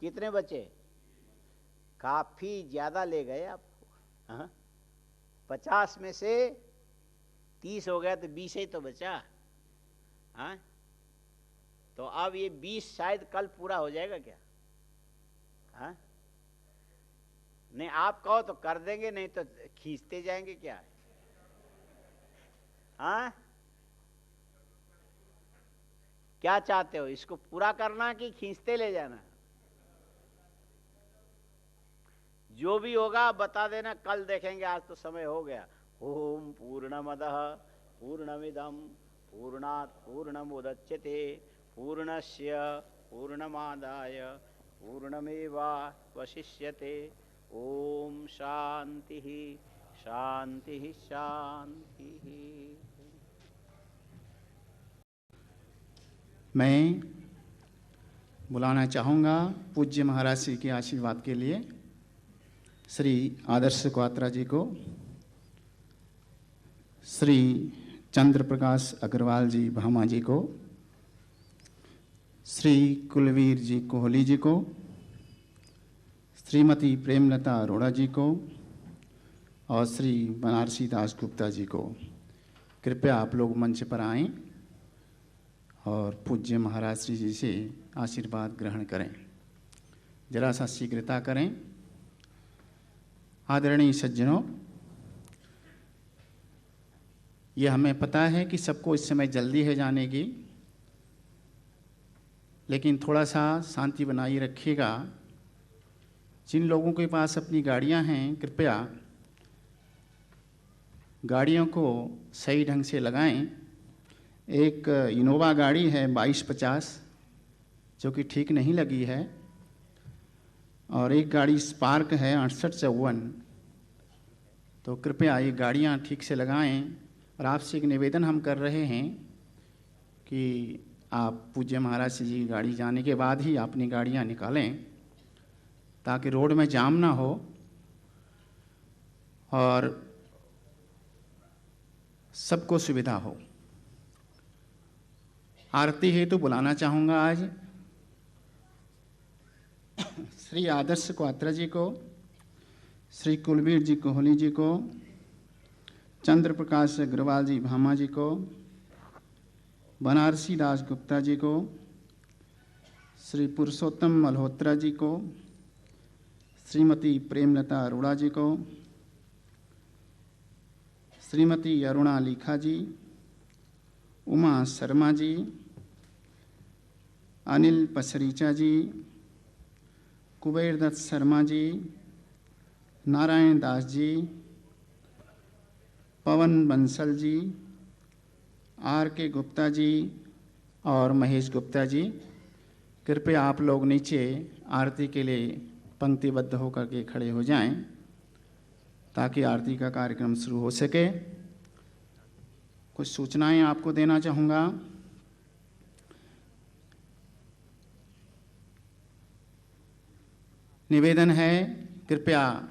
कितने बचे? काफी ज्यादा ले गए आप। 50 में से 30 हो गया तो 20 ही तो बचा। हाँ, तो अब ये 20 शायद कल पूरा हो जाएगा क्या? हाँ, नहीं आप कहो तो कर देंगे, नहीं तो खींचते जाएंगे क्या? हाँ, क्या चाहते हो, इसको पूरा करना कि खींचते ले जाना? जो भी होगा बता देना, कल देखेंगे, आज तो समय हो गया। ओम पूर्णमदः पूर्णमिदं पूर्णात् पूर्णमुदच्यते पूर्णस्य पूर्णमादाय पूर्णमेवावशिष्यते। ओम शांति शांति शांति। मैं बुलाना चाहूँगा पूज्य महाराज श्री के आशीर्वाद के लिए श्री आदर्श क्वात्रा जी को, श्री चंद्र प्रकाश अग्रवाल जी भामा जी को, श्री कुलवीर जी कोहली जी को, श्रीमती प्रेमलता अरोड़ा जी को और श्री बनारसी दास गुप्ता जी को। कृपया आप लोग मंच पर आएं और पूज्य महाराज श्री जी से आशीर्वाद ग्रहण करें। जरा सा शीघ्रता करें। आदरणीय सज्जनों, ये हमें पता है कि सबको इस समय जल्दी है जाने की, लेकिन थोड़ा सा शांति बनाए रखिएगा। जिन लोगों के पास अपनी गाड़ियां हैं, कृपया गाड़ियों को सही ढंग से लगाएं। एक इनोवा गाड़ी है 2250 जो कि ठीक नहीं लगी है, और एक गाड़ी स्पार्क है 6854। तो कृपया ये गाड़ियाँ ठीक से लगाएं। और आपसे एक निवेदन हम कर रहे हैं कि आप पूज्य महाराज जी की गाड़ी जाने के बाद ही अपनी गाड़ियाँ निकालें, ताकि रोड में जाम ना हो। और सबको सुविधा हो। आरती हेतु बुलाना चाहूँगा आज श्री आदर्श क्वात्रा जी को, श्री कुलवीर जी कोहली जी को, चंद्र प्रकाश अग्रवाल जी भामा जी को, बनारसी दास गुप्ता जी को, श्री पुरुषोत्तम मल्होत्रा जी को, श्रीमती प्रेमलता अरोड़ा जी को, श्रीमती अरुणा लिखा जी, उमा शर्मा जी, अनिल पसरीचा जी, कुबेर दत्त शर्मा जी, नारायण दास जी, पवन बंसल जी, आर के गुप्ता जी और महेश गुप्ता जी। कृपया आप लोग नीचे आरती के लिए पंक्तिबद्ध होकर के खड़े हो जाएं, ताकि आरती का कार्यक्रम शुरू हो सके। कुछ सूचनाएं आपको देना चाहूँगा। निवेदन है, कृपया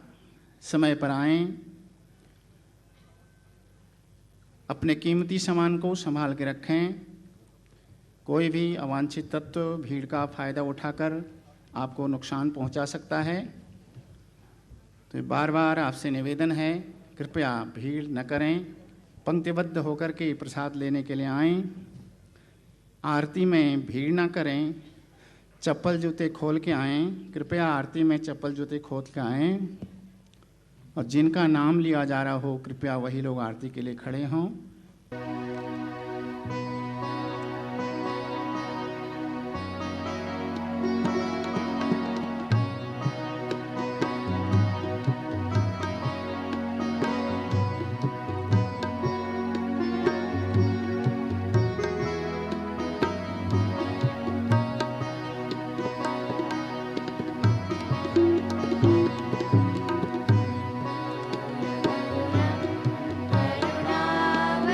समय पर आएं, अपने कीमती सामान को संभाल के रखें। कोई भी अवांछित तत्व भीड़ का फायदा उठाकर आपको नुकसान पहुंचा सकता है। तो बार बार आपसे निवेदन है, कृपया भीड़ न करें, पंक्तिबद्ध होकर के प्रसाद लेने के लिए आएं। आरती में भीड़ न करें, चप्पल जूते खोल के आएं। कृपया आरती में चप्पल जूते खोल के आएं। और जिनका नाम लिया जा रहा हो, कृपया वही लोग आरती के लिए खड़े हों। करुणावतारम्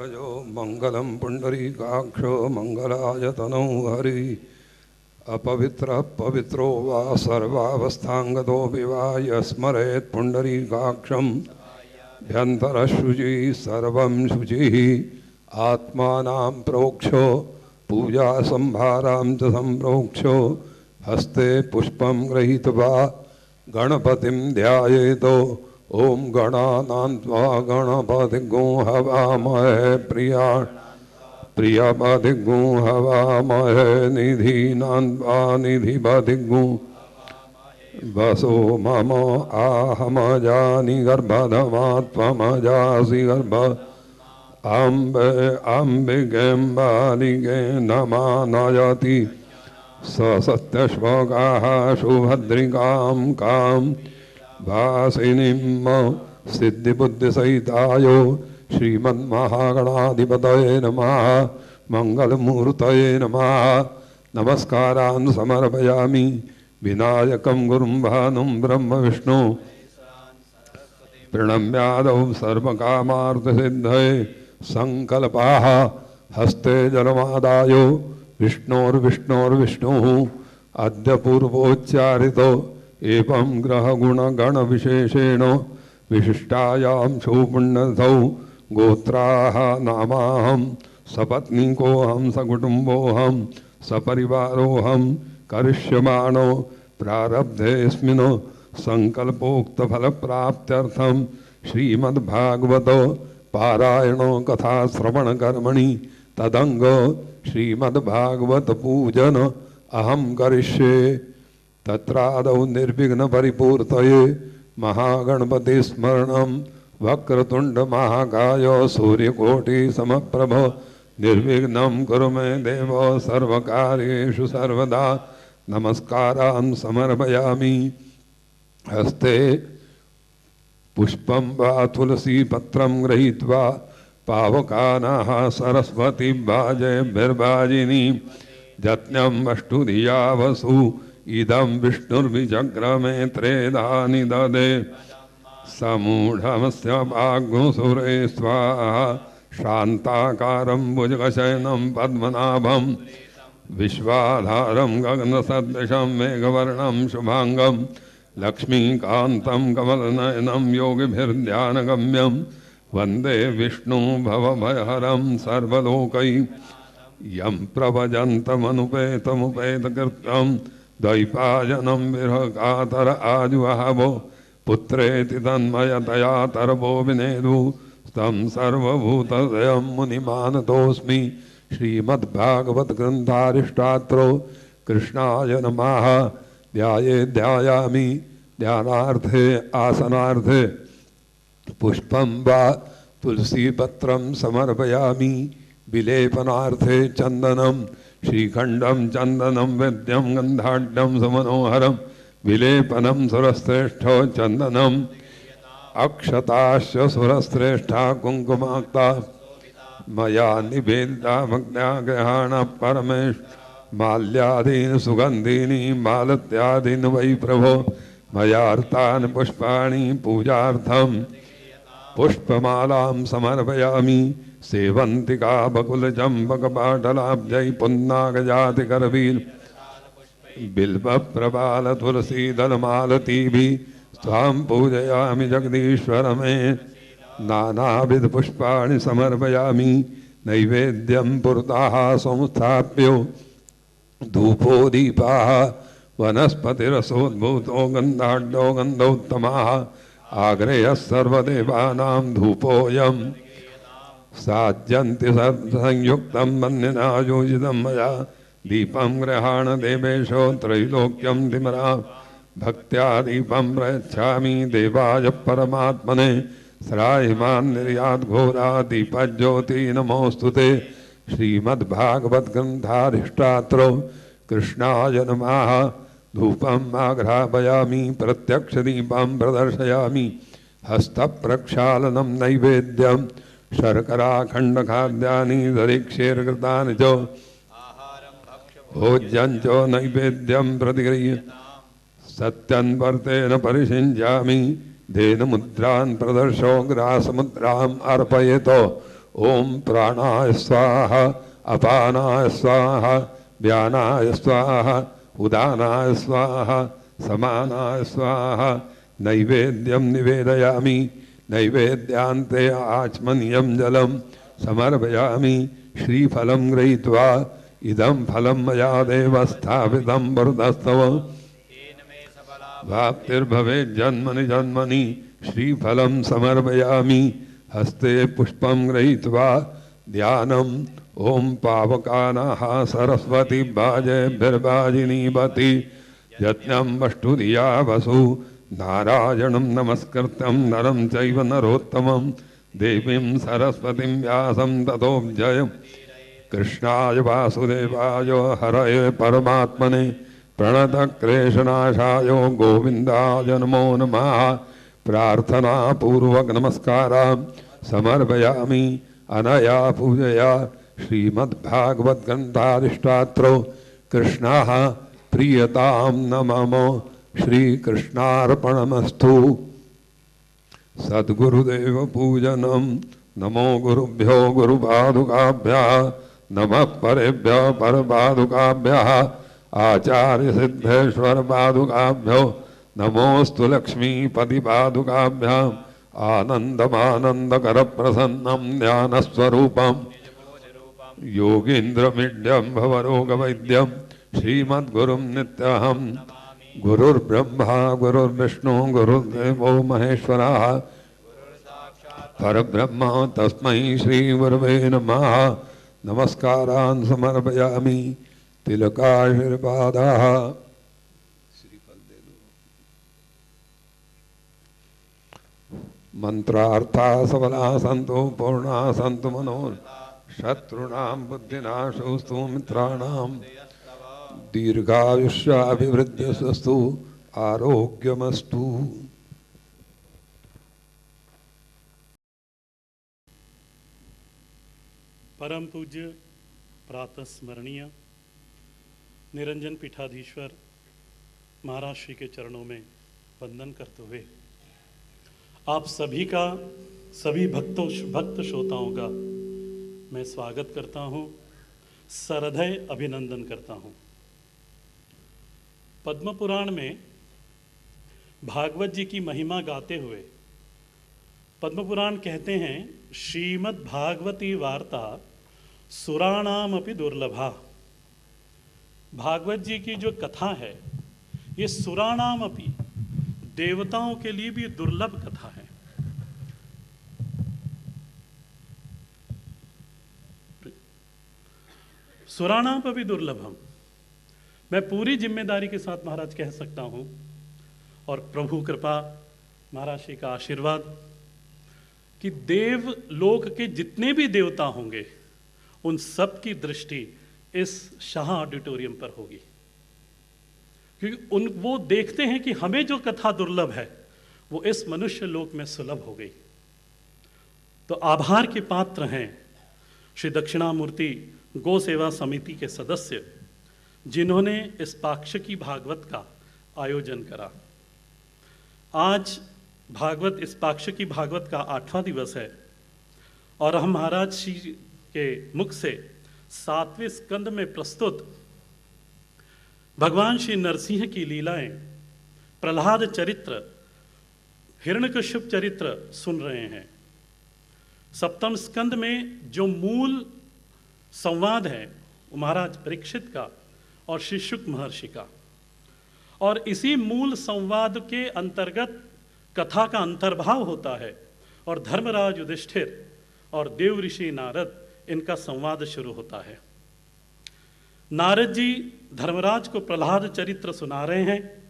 मंगलायतनोऽग्रजो मंगलम पुंडरीकाक्षो मंगलायतनो हरि अपवित्रः पवित्रो वा सर्वावस्थांगतो विवा यस्मरेत् पुंडरीकाक्षं भ्यन्तरशुचिः सर्वं शुचिः आत्मानां प्रोक्षो पूजा संभारां च संप्रोक्षो हस्ते पुष्पं गृहीत्वा गणपतिं ध्यायेतो ओम गणानान्त्वा गणपतिगुं हवामहे प्रियपतिगुं हवामहे निधीनान्त्वा निधिपतिगुं वसो मम आहमजानि गर्भधमा त्वमजासि गर्भ अम्बे अम्बिकें बालिके नमा नयति स सत्यश्वगाः सुभद्रिकां कां वासिनीं सिद्धिबुद्धिसहितायो श्रीमन्महागणाधिपतये नमः मंगलमूर्तये नमः नमस्कारान् समर्पयामि विनायकं गुरुं भानुं ब्रह्म विष्णु प्रणम्यादौ सर्वकामार्थसिद्धये संकल्पाः हस्ते जलमादायो विष्णोर्विष्णोर्विष्णुः अद्य पूर्वोच्चारितो एवं ग्रहगुणगणविशेषेण विशिष्टायां सुपुण्यतिथौ गोत्राः नामाहं सपत्नीकोऽहं सकुटुम्बोऽहं सपरिवारोऽहं करिष्यमाणो प्रारब्धेऽस्मिन् सङ्कल्पोक्तफलप्राप्त्यर्थं श्रीमद्भागवत पारायणो कथाश्रवणकर्मणि तदङ्ग श्रीमद्भागवत पूजन अहं करिष्ये तत्रादौ निर्विघ्नपरिपूर्तये महागणपतिस्मरणं वक्रतुण्डमहाकाय सूर्यकोटिसमप्रभ निर्विघ्नं कुरु मे देव सर्वकार्येषु सर्वदा नमस्कारान् समर्पयामि हस्ते पुष्पं वा तुलसीपत्रं गृहीत्वा पावकानाः सरस्वती बाजेभिर्वाजिनी जज्ञं अष्टुधिया वसु इदं विष्णुर्विचक्रमे त्रेधानि ददे समूढमस्य वाग्मुसुरे स्वाहा शान्ताकारं भुजगशयनं पद्मनाभं विश्वाधारं गगनसदृशं मेघवर्णं शुभांगं लक्ष्मीकान्तं कमलनयनं योगिभिर्ध्यानगम्यं वन्दे विष्णु भवभयहरं सर्वलोकै यं प्रभजन्तमनुपेतमुपेतकृत्यं द्वैपायनं विरहकातर आजुहावो पुत्रेति तन्मयतया तरवो विनेदु तं सर्वभूतदयं मुनिमानतोऽस्मि श्रीमद्भागवत ग्रन्थारिष्टात्रो कृष्णाय नमः ध्यायामि ध्यानार्थे आसनार्थे पुष्पं वा तुलसीपत्रं समर्पयामि विलेपनार्थे चंदनम श्रीखंडम चंदनम वेद्यम गंधाढ्यम समनोहरम विलेपनम सुरश्रेष्ठो चंदनम अक्षताश्च सुरश्रेष्ठा कुंकुमाक्ता मया निवेदिता भक्त्या ग्रहाण परमेश माल्यादीन सुगंधीनि मालत्यादीन वै प्रभो मयार्तानि पुष्पाणि पूजार्थं पुष्पमालां समर्पयामि सेवंतिका बकुलचंपकपाटलाब्जै पुन्नागजातिकरवीर बिल्वप्रबाल तुलसीदलमालतीभिः स्वां पूजयामि जगदीश्वर मे नानाविध पुष्पाणि समर्पयामि नैवेद्यं पुरतः संस्थाप्यो धूपो दीपाः वनस्पतिरसोद्भूतो गन्धाढ्यो गन्धोत्तमाः आग्रेयः सर्वदेवानां धूपोऽयं साज्यन्ति संयुक्तं मन्यना योजितं मया दीपं गृहाण देवेशो त्रैलोक्यं तिमरा भक्त्या दीपं प्रयच्छामि देवाय परमात्मने श्रायमान् निर्यात् घोरा दीपज्योति नमोस्तुते श्रीमद्भागवत ग्रन्थारिष्टात्रो कृष्णाय नमः धूपम् आघ्रापयामि प्रत्यक्ष दीपं प्रदर्शयामि हस्तप्रक्षालनं नैवेद्यं शर्कराखण्डखाद्यानि दरिक्षेर्कृतानि च भोज्यं च नैवेद्यं प्रतिगृह्य सत्यन्वर्तेन परिषिञ्जामि धेनुमुद्रान् प्रदर्शो ग्रासमुद्राम् अर्पयेतो ओम प्राणाय स्वाहा अपानाय स्वाहा व्यानाय स्वाहा उदानाय स्वाहा समानाय स्वाहा नैवेद्यम निवेदयामि नैवेद्यांते आचमनीयं जलम समर्पयामि श्रीफलं गृहीत्वा इदं फलं मया देव स्थापितं वरुदस्तव प्राप्तिर्भवेत् जन्मनि जन्मनि श्रीफलं समर्पयामि हस्ते पुष्पं गृहीत्वा ध्यानम् ओम पावकानाः सरस्वती बाजेभिर्वाजिनीवति यज्ञं वष्टुधिया वसु नारायणं नमस्कृत्यं नरं चैव नरोत्तमं देवीं सरस्वतीं व्यासं ततो जयम् कृष्णाय वासुदेवाय हरये परमात्मने प्रणतक्लेशनाशाय गोविन्दाय नमो नमः प्रार्थना पूर्वक नमस्कारां समर्पयामि अनया पूजया श्रीमद्भागवत ग्रंथाधिष्ठात्रो कृष्णः प्रियतां न मम श्रीकृष्णार्पणमस्तु। सद्गुरुदेव पूजनम नमो गुरुभ्यो गुरुपादुकाभ्यः नमः परेभ्यो परपादुकाभ्यः आचार्य सिद्धेश्वर पादुकाभ्यो नमोस्तु लक्ष्मीपति पादुकाभ्याम् आनन्दमानन्दकर प्रसन्नं ध्यानस्वरूपम् योगीन्द्रमीड्यं भवरोगवैद्यं श्रीमद्गुरुं नित्यहं गुरुर्ब्रह्मा गुरुर्विष्णु गुरुर्देवो महेश्वरः परब्रह्म तस्मै श्रीगुरवे नमः। नमस्कारान् समर्पयामि तिलकाशीर्वादाः मंत्रार्था सबला सन्तु पूर्णा सन्तु मनो शत्रुणां बुद्धिनाशोस्तु मित्राणां दीर्घायुष्याभिवृद्धिस्तु आरोग्यमस्तु। परम पूज्य प्रातः स्मरणीय निरंजन पीठाधीश्वर महाराज श्री के चरणों में वंदन करते हुए आप सभी का, सभी भक्त श्रोताओं का मैं स्वागत करता हूं, सहृदय अभिनंदन करता हूं। पद्म पुराण में भागवत जी की महिमा गाते हुए पद्म पुराण कहते हैं श्रीमद् भागवती वार्ता सुराणाम अपि दुर्लभा। भागवत जी की जो कथा है ये सुराणाम अपि, देवताओं के लिए भी दुर्लभ कथा है। सुराणाम अपि दुर्लभम, मैं पूरी जिम्मेदारी के साथ महाराज कह सकता हूं, और प्रभु कृपा महाराज श्री का आशीर्वाद कि देव लोक के जितने भी देवता होंगे उन सब की दृष्टि इस शाह ऑडिटोरियम पर होगी, क्योंकि वो देखते हैं कि हमें जो कथा दुर्लभ है वो इस मनुष्य लोक में सुलभ हो गई। तो आभार के पात्र हैं श्री दक्षिणामूर्ति गौ सेवा समिति के सदस्य जिन्होंने इस पाक्षिकी भागवत का आयोजन करा। आज भागवत, इस पाक्षिकी भागवत का 8वां दिवस है और हम महाराज श्री के मुख से 7वें स्कंद में प्रस्तुत भगवान श्री नरसिंह की लीलाएं, प्रहलाद चरित्र, हिरण्यकश्यप चरित्र सुन रहे हैं। 7वें स्कंद में जो मूल संवाद है वो महाराज परीक्षित का और श्री शुक महर्षि का, और इसी मूल संवाद के अंतर्गत कथा का अंतर्भाव होता है और धर्मराज युधिष्ठिर और देव ऋषि नारद, इनका संवाद शुरू होता है। नारद जी धर्मराज को प्रहलाद चरित्र सुना रहे हैं।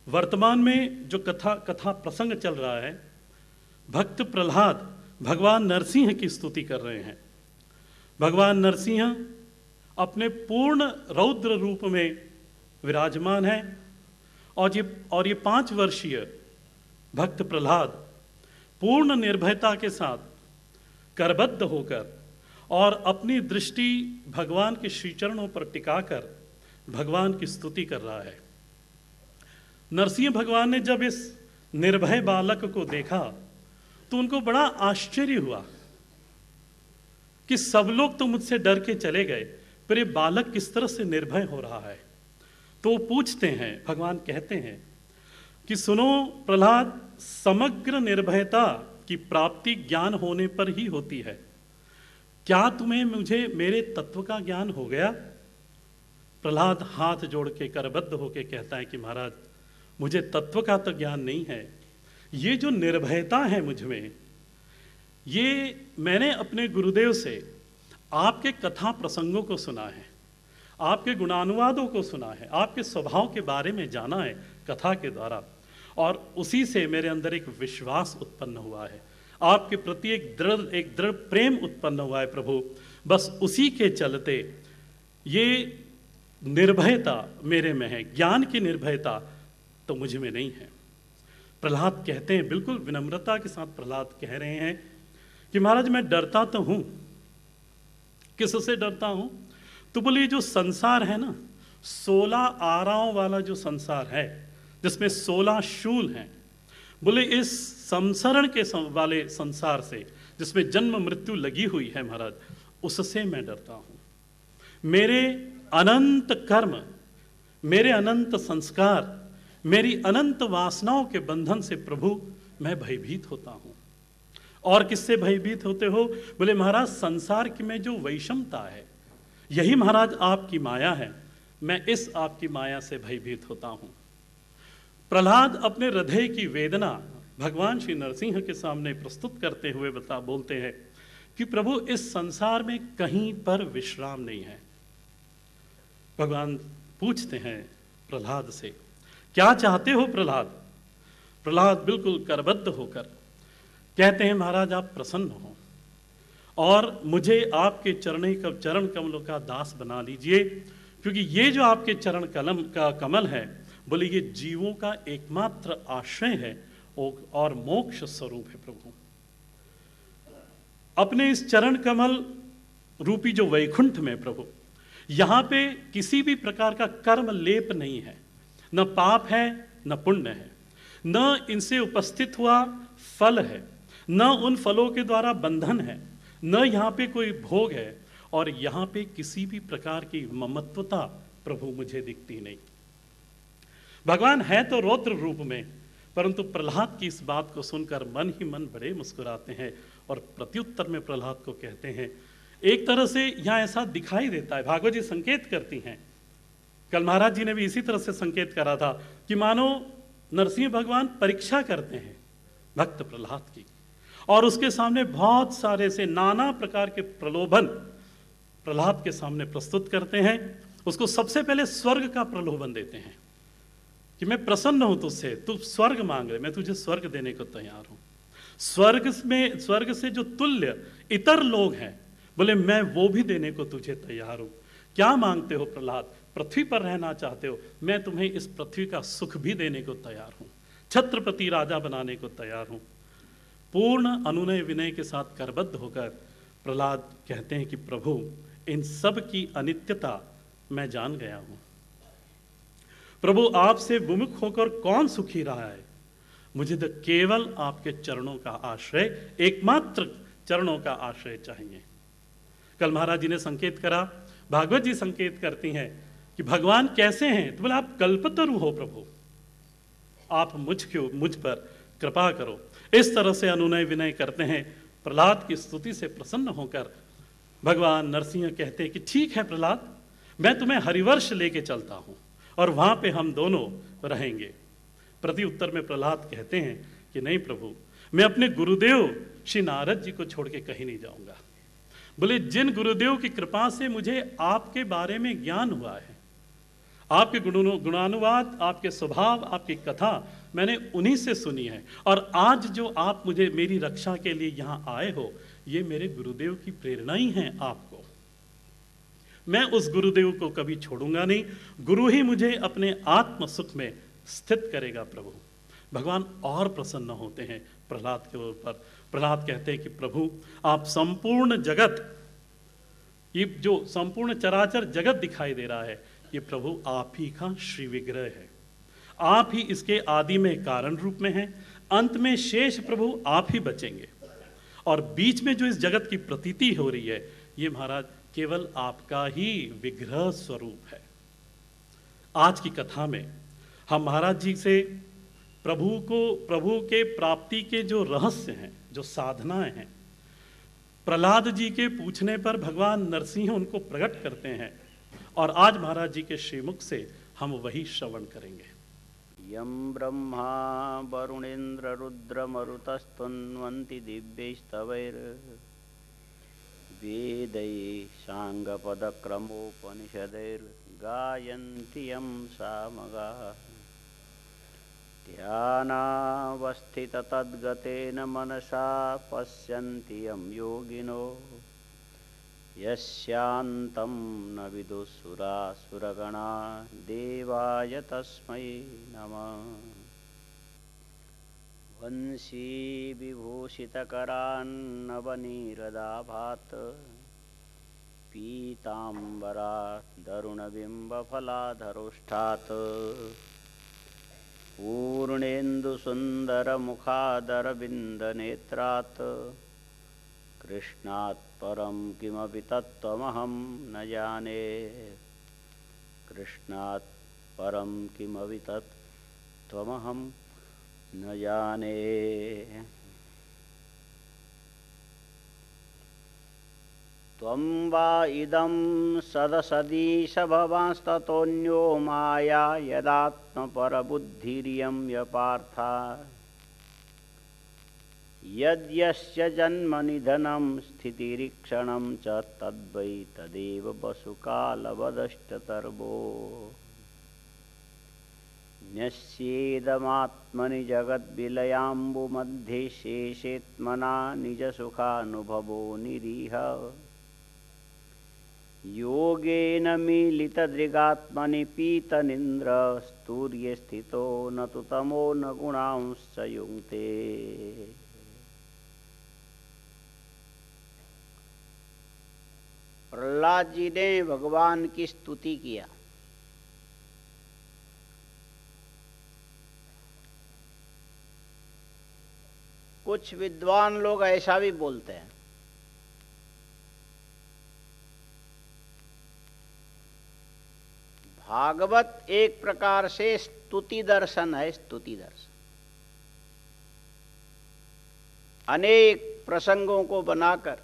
वर्तमान में जो कथा प्रसंग चल रहा है, भक्त प्रहलाद भगवान नरसिंह की स्तुति कर रहे हैं। भगवान नरसिंह अपने पूर्ण रौद्र रूप में विराजमान है और ये 5 वर्षीय भक्त प्रहलाद पूर्ण निर्भयता के साथ करबद्ध होकर और अपनी दृष्टि भगवान के श्री चरणों पर टिकाकर भगवान की स्तुति कर रहा है। नरसिंह भगवान ने जब इस निर्भय बालक को देखा तो उनको बड़ा आश्चर्य हुआ कि सब लोग तो मुझसे डर के चले गए, पर ये बालक किस तरह से निर्भय हो रहा है। तो वो पूछते हैं, भगवान कहते हैं कि सुनो प्रहलाद, समग्र निर्भयता की प्राप्ति ज्ञान होने पर ही होती है। क्या तुम्हें मुझे मेरे तत्व का ज्ञान हो गया? प्रहलाद हाथ जोड़ के करबद्ध होके कहता है कि महाराज, मुझे तत्व का तो ज्ञान नहीं है, ये जो निर्भयता है मुझ में, ये मैंने अपने गुरुदेव से आपके कथा प्रसंगों को सुना है, आपके गुणानुवादों को सुना है, आपके स्वभाव के बारे में जाना है कथा के द्वारा, और उसी से मेरे अंदर एक विश्वास उत्पन्न हुआ है, आपके प्रति एक दृढ़ प्रेम उत्पन्न हुआ है प्रभु। बस उसी के चलते ये निर्भयता मेरे में है, ज्ञान की निर्भयता तो मुझ में नहीं है। प्रहलाद कहते हैं, बिल्कुल विनम्रता के साथ प्रहलाद कह रहे हैं कि महाराज मैं डरता तो हूं। किससे डरता हूं? तो बोले जो संसार है ना, 16 आराओं वाला जो संसार है, जिसमें 16 शूल हैं, बोले इस संसरण के वाले संसार से, जिसमें जन्म मृत्यु लगी हुई है महाराज, उससे मैं डरता हूं। मेरे अनंत कर्म, मेरे अनंत संस्कार, मेरी अनंत वासनाओं के बंधन से प्रभु मैं भयभीत होता हूं। और किससे भयभीत होते हो? बोले महाराज संसार की में जो वैषमता है, यही महाराज आपकी माया है, मैं इस आपकी माया से भयभीत होता हूं। प्रहलाद अपने हृदय की वेदना भगवान श्री नरसिंह के सामने प्रस्तुत करते हुए बोलते हैं कि प्रभु इस संसार में कहीं पर विश्राम नहीं है। भगवान पूछते हैं प्रहलाद से, क्या चाहते हो प्रहलाद? प्रहलाद बिल्कुल करबद्ध होकर कहते हैं, महाराज आप प्रसन्न हो और मुझे आपके चरण कमलों का दास बना लीजिए, क्योंकि ये जो आपके चरण कमल है, बोले ये जीवों का एकमात्र आश्रय है और मोक्ष स्वरूप है। प्रभु अपने इस चरण कमल रूपी जो वैकुंठ में प्रभु, यहां पे किसी भी प्रकार का कर्म लेप नहीं है, न पाप है न पुण्य है, न इनसे उपस्थित हुआ फल है, न उन फलों के द्वारा बंधन है, न यहाँ पे कोई भोग है, और यहाँ पे किसी भी प्रकार की ममत्वता प्रभु मुझे दिखती नहीं। भगवान है तो रौद्र रूप में, परंतु प्रहलाद की इस बात को सुनकर मन ही मन बड़े मुस्कुराते हैं और प्रत्युत्तर में प्रहलाद को कहते हैं, एक तरह से यहाँ ऐसा दिखाई देता है, भागवत जी संकेत करती हैं, कल महाराज जी ने भी इसी तरह से संकेत करा था कि मानो नरसिंह भगवान परीक्षा करते हैं भक्त प्रहलाद की, और उसके सामने बहुत सारे से नाना प्रकार के प्रलोभन प्रहलाद के सामने प्रस्तुत करते हैं। उसको सबसे पहले स्वर्ग का प्रलोभन देते हैं कि मैं प्रसन्न हूं तुझसे, तू स्वर्ग मांग रहे, मैं तुझे स्वर्ग देने को तैयार हूं। स्वर्ग से जो तुल्य इतर लोग हैं, बोले मैं वो भी देने को तुझे तैयार हूं। क्या मांगते हो प्रहलाद? पृथ्वी पर रहना चाहते हो, मैं तुम्हें इस पृथ्वी का सुख भी देने को तैयार हूं, छत्रपति राजा बनाने को तैयार हूं। पूर्ण अनुनय विनय के साथ करबद्ध होकर प्रहलाद कहते हैं कि प्रभु इन सब की अनित्यता मैं जान गया हूं। प्रभु आपसे विमुख होकर कौन सुखी रहा है? मुझे तो केवल आपके चरणों का आश्रय, एकमात्र चरणों का आश्रय चाहिए। कल महाराज जी ने संकेत करा, भागवत जी संकेत करती हैं कि भगवान कैसे हैं, तो बोले आप कल्पतरु हो प्रभु, आप मुझ पर कृपा करो। इस तरह से अनुनय विनय करते हैं। प्रहलाद की स्तुति से प्रसन्न होकर भगवान नरसिंह कहते हैं कि ठीक है प्रहलाद, मैं तुम्हें हरिवर्ष लेके चलता हूं और वहां पे हम दोनों रहेंगे। प्रति उत्तर में प्रहलाद कहते हैं कि नहीं प्रभु, मैं अपने गुरुदेव श्री नारद जी को छोड़ के कहीं नहीं जाऊंगा। बोले जिन गुरुदेव की कृपा से मुझे आपके बारे में ज्ञान हुआ है, आपके गुणानुवाद, आपके स्वभाव, आपकी कथा मैंने उन्हीं से सुनी है, और आज जो आप मुझे मेरी रक्षा के लिए यहां आए हो, ये मेरे गुरुदेव की प्रेरणा ही है आपको। मैं उस गुरुदेव को कभी छोड़ूंगा नहीं, गुरु ही मुझे अपने आत्म सुख में स्थित करेगा। प्रभु भगवान और प्रसन्न होते हैं प्रहलाद के ऊपर। प्रहलाद कहते हैं कि प्रभु आप संपूर्ण जगत, ये जो संपूर्ण चराचर जगत दिखाई दे रहा है, ये प्रभु आप ही का श्री विग्रह है। आप ही इसके आदि में कारण रूप में हैं, अंत में शेष प्रभु आप ही बचेंगे। और बीच में जो इस जगत की प्रतीति हो रही है, ये महाराज केवल आपका ही विग्रह स्वरूप है। आज की कथा में हम महाराज जी से प्रभु के प्राप्ति के जो रहस्य हैं, जो साधनाएं हैं, प्रहलाद जी के पूछने पर भगवान नरसिंह उनको प्रकट करते हैं, और आज महाराज जी के श्रीमुख से हम वही श्रवण करेंगे। यं ब्रह्मा वरुणेन्द्र रुद्र मरुतस्तुन्वन्ति दिव्यैस्तवैर् वेदैः साङ्गपदक्रमोपनिषदैर्गायन्ति यं सामगाः ध्यानावस्थिततद्गतेन मनसा पश्यन्ति यं योगिनो यस्यान्तं न विदुःसुरासुरगणा देवाय तस्मै नमः। वंशी विभूषितकरान्नवनीरदाभात् पीताम्बरात् दरुणबिम्बफलाधरोष्ठात् पूर्णेन्दुसुन्दरमुखादरविन्दनेत्रात् कृष्णात् परं किमपि तत्त्वमहं न जाने, कृष्णात् परं किमपि तत्त्वमहं न जाने। त्वं वा इदं सदसदीश भवांस्ततोऽन्यो माया यदात्मपरबुद्धिरियं यपार्था यद्यस्य जन्मनिधनं स्थितिरीक्षणं च तद्वै तदेव वसुकालवदष्टतर्वो न्यस्येदमात्मनि जगद्विलयाम्बुमध्ये शेषेत्मना निजसुखानुभवो निरीह योगेन मीलितदृगात्मनि पीतनिन्द्र स्तूर्ये स्थितो न तु तमो न गुणांश्च युङ्क्ते। प्रहलाद जी ने भगवान की स्तुति किया। कुछ विद्वान लोग ऐसा भी बोलते हैं, भागवत एक प्रकार से स्तुति दर्शन है। स्तुति दर्शन अनेक प्रसंगों को बनाकर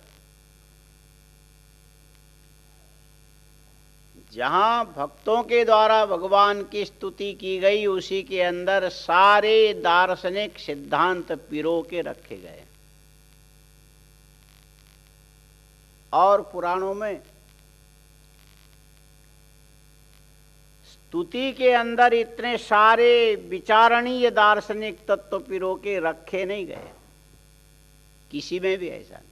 जहां भक्तों के द्वारा भगवान की स्तुति की गई, उसी के अंदर सारे दार्शनिक सिद्धांत पिरो के रखे गए। और पुराणों में स्तुति के अंदर इतने सारे विचारणीय दार्शनिक तत्व पिरो के रखे नहीं गए, किसी में भी ऐसा नहीं।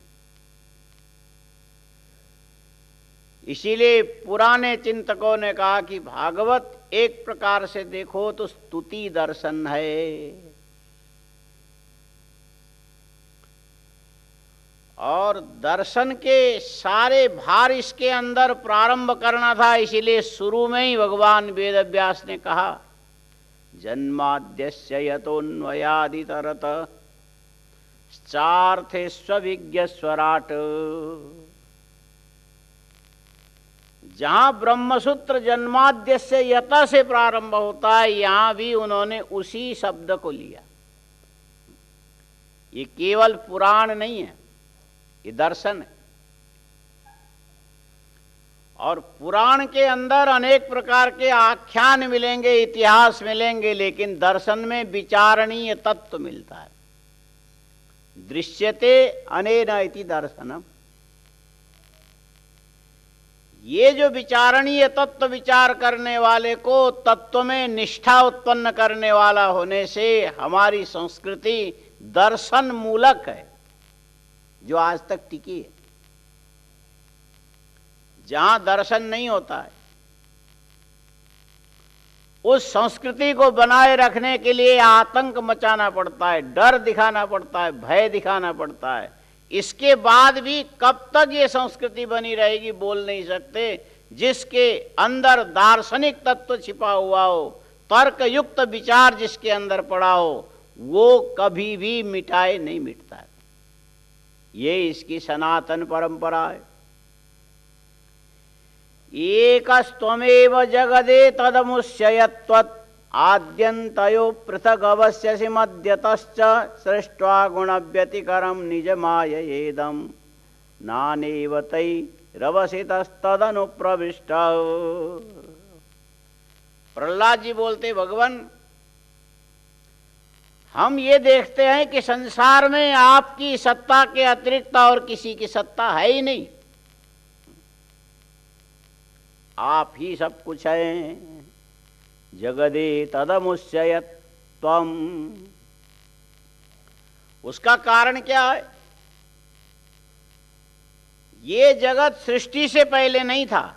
इसीलिए पुराने चिंतकों ने कहा कि भागवत एक प्रकार से देखो तो स्तुति दर्शन है, और दर्शन के सारे भार इसके अंदर प्रारंभ करना था। इसीलिए शुरू में ही भगवान वेदव्यास ने कहा, जन्माद्यस्य यतोऽन्वयादितरत चार्थेष्वभिज्ञस्वराट। जहां ब्रह्मसूत्र जन्माद्य से यत से प्रारंभ होता है, यहां भी उन्होंने उसी शब्द को लिया। ये केवल पुराण नहीं है, ये दर्शन है। और पुराण के अंदर अनेक प्रकार के आख्यान मिलेंगे, इतिहास मिलेंगे, लेकिन दर्शन में विचारणीय तत्व मिलता है। दृश्यते अनेन इति दर्शनम। ये जो विचारणीय तत्व विचार करने वाले को तत्व में निष्ठा उत्पन्न करने वाला होने से हमारी संस्कृति दर्शन मूलक है, जो आज तक टिकी है। जहां दर्शन नहीं होता है, उस संस्कृति को बनाए रखने के लिए आतंक मचाना पड़ता है, डर दिखाना पड़ता है, भय दिखाना पड़ता है। इसके बाद भी कब तक ये संस्कृति बनी रहेगी बोल नहीं सकते। जिसके अंदर दार्शनिक तत्व छिपा हुआ हो, तर्क युक्त विचार जिसके अंदर पड़ा हो, वो कभी भी मिटाए नहीं मिटता है। ये इसकी सनातन परंपरा है। एकस्त्वमेव जगदे तदमुष्ययत्वत् आद्यन्तयो पृथगवस्यसि मध्यतश्च सृष्ट्वा गुणव्यतिकरं निजमाययेदं नानेव तैरवसितस्तदनुप्रविष्ट। प्रहलाद जी बोलते, भगवान हम ये देखते हैं कि संसार में आपकी सत्ता के अतिरिक्त और किसी की सत्ता है ही नहीं, आप ही सब कुछ हैं। जगदे तदमुष्ययत् त्वम्, उसका कारण क्या है? ये जगत सृष्टि से पहले नहीं था,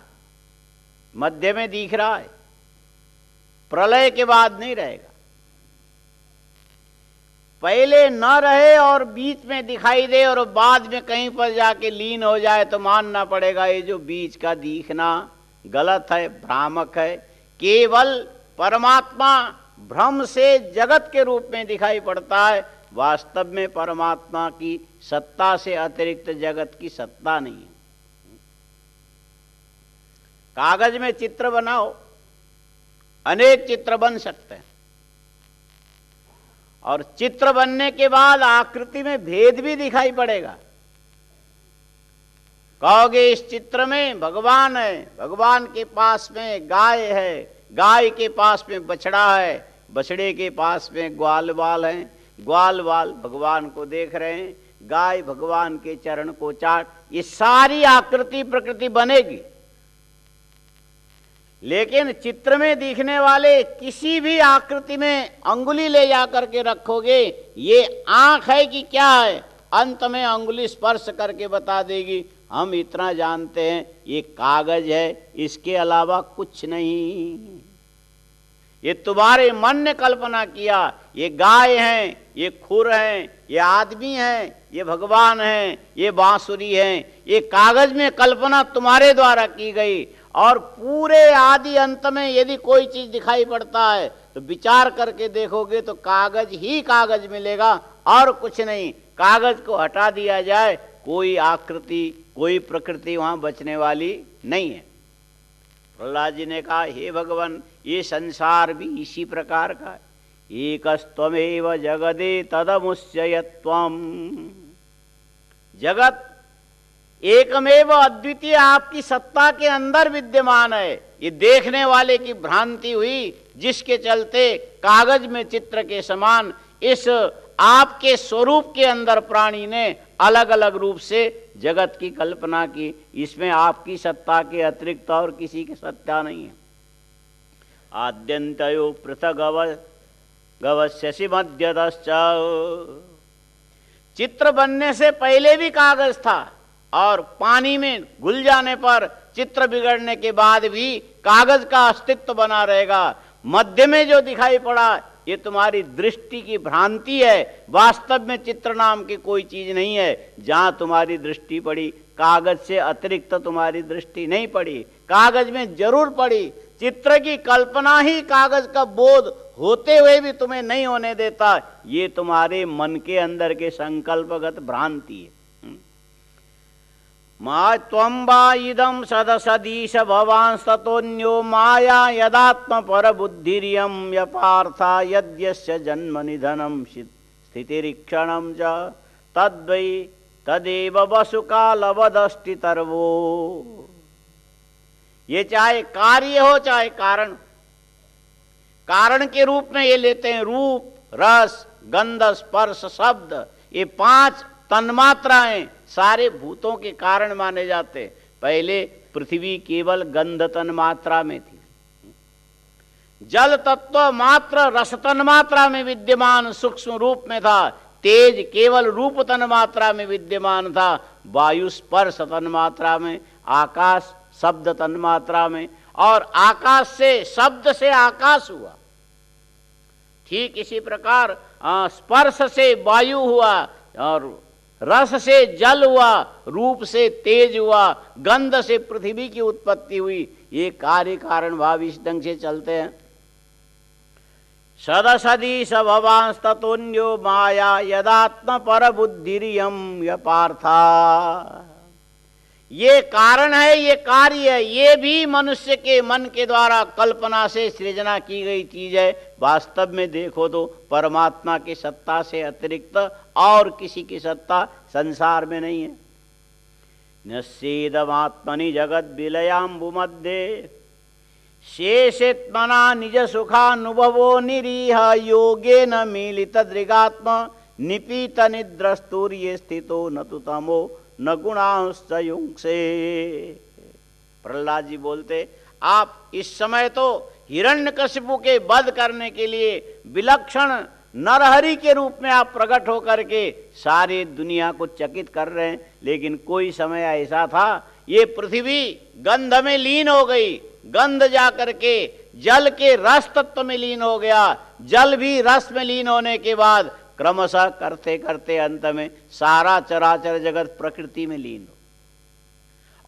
मध्य में दिख रहा है, प्रलय के बाद नहीं रहेगा। पहले न रहे और बीच में दिखाई दे और बाद में कहीं पर जाके लीन हो जाए तो मानना पड़ेगा ये जो बीच का दिखना गलत है, भ्रामक है। केवल परमात्मा भ्रम से जगत के रूप में दिखाई पड़ता है, वास्तव में परमात्मा की सत्ता से अतिरिक्त जगत की सत्ता नहीं है। कागज में चित्र बनाओ, अनेक चित्र बन सकते हैं, और चित्र बनने के बाद आकृति में भेद भी दिखाई पड़ेगा। कहोगे इस चित्र में भगवान है, भगवान के पास में गाय है, गाय के पास में बछड़ा है, बछड़े के पास में ग्वाल बाल है, ग्वाल बाल भगवान को देख रहे हैं, गाय भगवान के चरण को चाट, ये सारी आकृति प्रकृति बनेगी। लेकिन चित्र में दिखने वाले किसी भी आकृति में अंगुली ले जाकर के रखोगे, ये आंख है कि क्या है, अंत में अंगुली स्पर्श करके बता देगी। हम इतना जानते हैं ये कागज है, इसके अलावा कुछ नहीं। ये तुम्हारे मन ने कल्पना किया, ये गाय हैं, ये खुर हैं, ये आदमी हैं, ये भगवान हैं, ये बांसुरी हैं, ये कागज में कल्पना तुम्हारे द्वारा की गई। और पूरे आदि अंत में यदि कोई चीज दिखाई पड़ता है तो विचार करके देखोगे तो कागज ही कागज मिलेगा और कुछ नहीं। कागज को हटा दिया जाए, कोई आकृति कोई प्रकृति वहां बचने वाली नहीं है। प्रहलाद जी ने कहा, हे भगवान ये संसार भी इसी प्रकार का है। एकस्त्वमेव जगदे तदमुष्ययत्वम्, जगत एकमेव अद्वितीय आपकी सत्ता के अंदर विद्यमान है। ये देखने वाले की भ्रांति हुई, जिसके चलते कागज में चित्र के समान इस आपके स्वरूप के अंदर प्राणी ने अलग अलग रूप से जगत की कल्पना की। इसमें आपकी सत्ता के अतिरिक्त और किसी की सत्ता नहीं है। आद्यन्तयो पृथग गवस्यसि मध्यतश्च, चित्र बनने से पहले भी कागज था और पानी में घुल जाने पर चित्र बिगड़ने के बाद भी कागज का अस्तित्व बना रहेगा। मध्य में जो दिखाई पड़ा ये तुम्हारी दृष्टि की भ्रांति है, वास्तव में चित्र नाम की कोई चीज नहीं है। जहां तुम्हारी दृष्टि पड़ी, कागज से अतिरिक्त तुम्हारी दृष्टि नहीं पड़ी, कागज में जरूर पड़ी। चित्र की कल्पना ही कागज का बोध होते हुए भी तुम्हें नहीं होने देता। ये तुम्हारे मन के अंदर के संकल्पगत भ्रांति है। मा त्वं वा इदं सदसदीश भवांस्ततोऽन्यो माया यदात्म परबुद्धिरियं यपार्था यद्यस्य जन्म निधनं स्थितिरीक्षणं च तद्वै तदेव वसुकालवदस्ति तर्वो। ये चाहे कार्य हो चाहे कारण, कारण के रूप में ये लेते हैं रूप, रस, गंध, स्पर्श, शब्द। ये 5 तन्मात्राएं सारे भूतों के कारण माने जाते। पहले पृथ्वी केवल गंध तन्मात्रा में थी, जल तत्व मात्र रस तन्मात्रा में विद्यमान सूक्ष्म रूप में था, तेज केवल रूप तन्मात्रा में विद्यमान था, वायु स्पर्श तन्मात्रा में, आकाश शब्द तन्मात्रा में, और आकाश से शब्द से आकाश हुआ। ठीक इसी प्रकार स्पर्श से वायु हुआ, और रस से जल हुआ, रूप से तेज हुआ, गंध से पृथ्वी की उत्पत्ति हुई। ये कार्य कारण भाव इस ढंग से चलते हैं। सदसदी सभवांस्ततोन्यो माया यदात्म पर बुद्धिरियम य पार्था। ये कारण है, ये कार्य है, ये भी मनुष्य के मन के द्वारा कल्पना से सृजना की गई चीज है। वास्तव में देखो तो परमात्मा की सत्ता से अतिरिक्त और किसी की सत्ता संसार में नहीं है। नस्येदमात्मनि जगद विलयाम्बु मध्ये शेषेत्मना निज सुखानुभवो निरीह योगेन मीलित दृगात्म निपीत निद्रस्तूर्ये स्थितो न तु तमो न गुणांश्चयुंसे। प्रहलाद जी बोलते, आप इस समय तो हिरण्यकशिपु के वध करने के लिए विलक्षण नरहरि के रूप में आप प्रकट होकर के सारी दुनिया को चकित कर रहे हैं, लेकिन कोई समय ऐसा था ये पृथ्वी गंध में लीन हो गई, गंध जाकर के जल के रस तत्व में लीन हो गया, जल भी रस में लीन होने के बाद क्रमशः करते करते अंत में सारा चराचर जगत प्रकृति में लीन हो,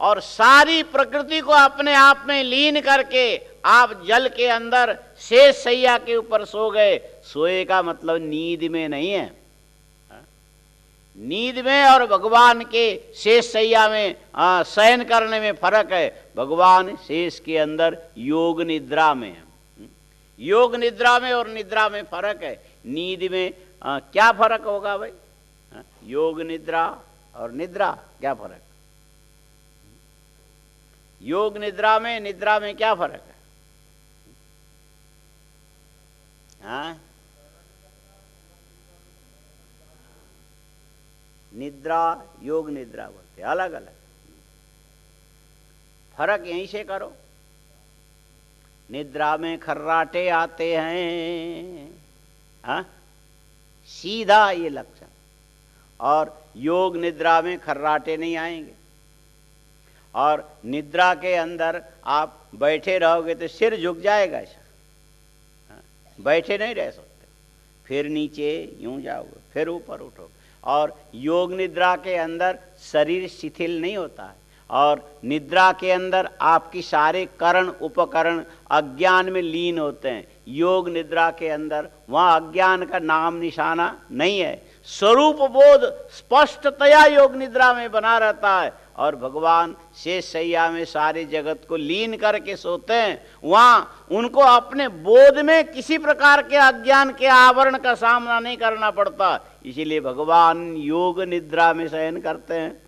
और सारी प्रकृति को अपने आप में लीन करके आप जल के अंदर शेष शैया के ऊपर सो गए। सोए का मतलब नींद में नहीं है, नींद में और भगवान के शेष शैया में शयन करने में फर्क है। भगवान शेष के अंदर योग निद्रा में है। योग निद्रा में और निद्रा में फर्क है। नींद में क्या फर्क होगा भाई? योग निद्रा और निद्रा क्या फर्क? योग निद्रा में क्या फर्क है? हाँ, निद्रा योग निद्रा बोलते अलग अलग, फर्क यहीं से करो। निद्रा में खर्राटे आते हैं, हाँ सीधा ये लक्षण, और योग निद्रा में खर्राटे नहीं आएंगे। और निद्रा के अंदर आप बैठे रहोगे तो सिर झुक जाएगा ऐसा, बैठे नहीं रह सकते, फिर नीचे यूं जाओगे, फिर ऊपर उठोगे। और योग निद्रा के अंदर शरीर शिथिल नहीं होता है, और निद्रा के अंदर आपकी सारे करण उपकरण अज्ञान में लीन होते हैं। योग निद्रा के अंदर वहाँ अज्ञान का नाम निशाना नहीं है, स्वरूप बोध स्पष्टतया योग निद्रा में बना रहता है, और भगवान शेष शैया में सारे जगत को लीन करके सोते हैं। वहाँ उनको अपने बोध में किसी प्रकार के अज्ञान के आवरण का सामना नहीं करना पड़ता, इसीलिए भगवान योग निद्रा में शयन करते हैं।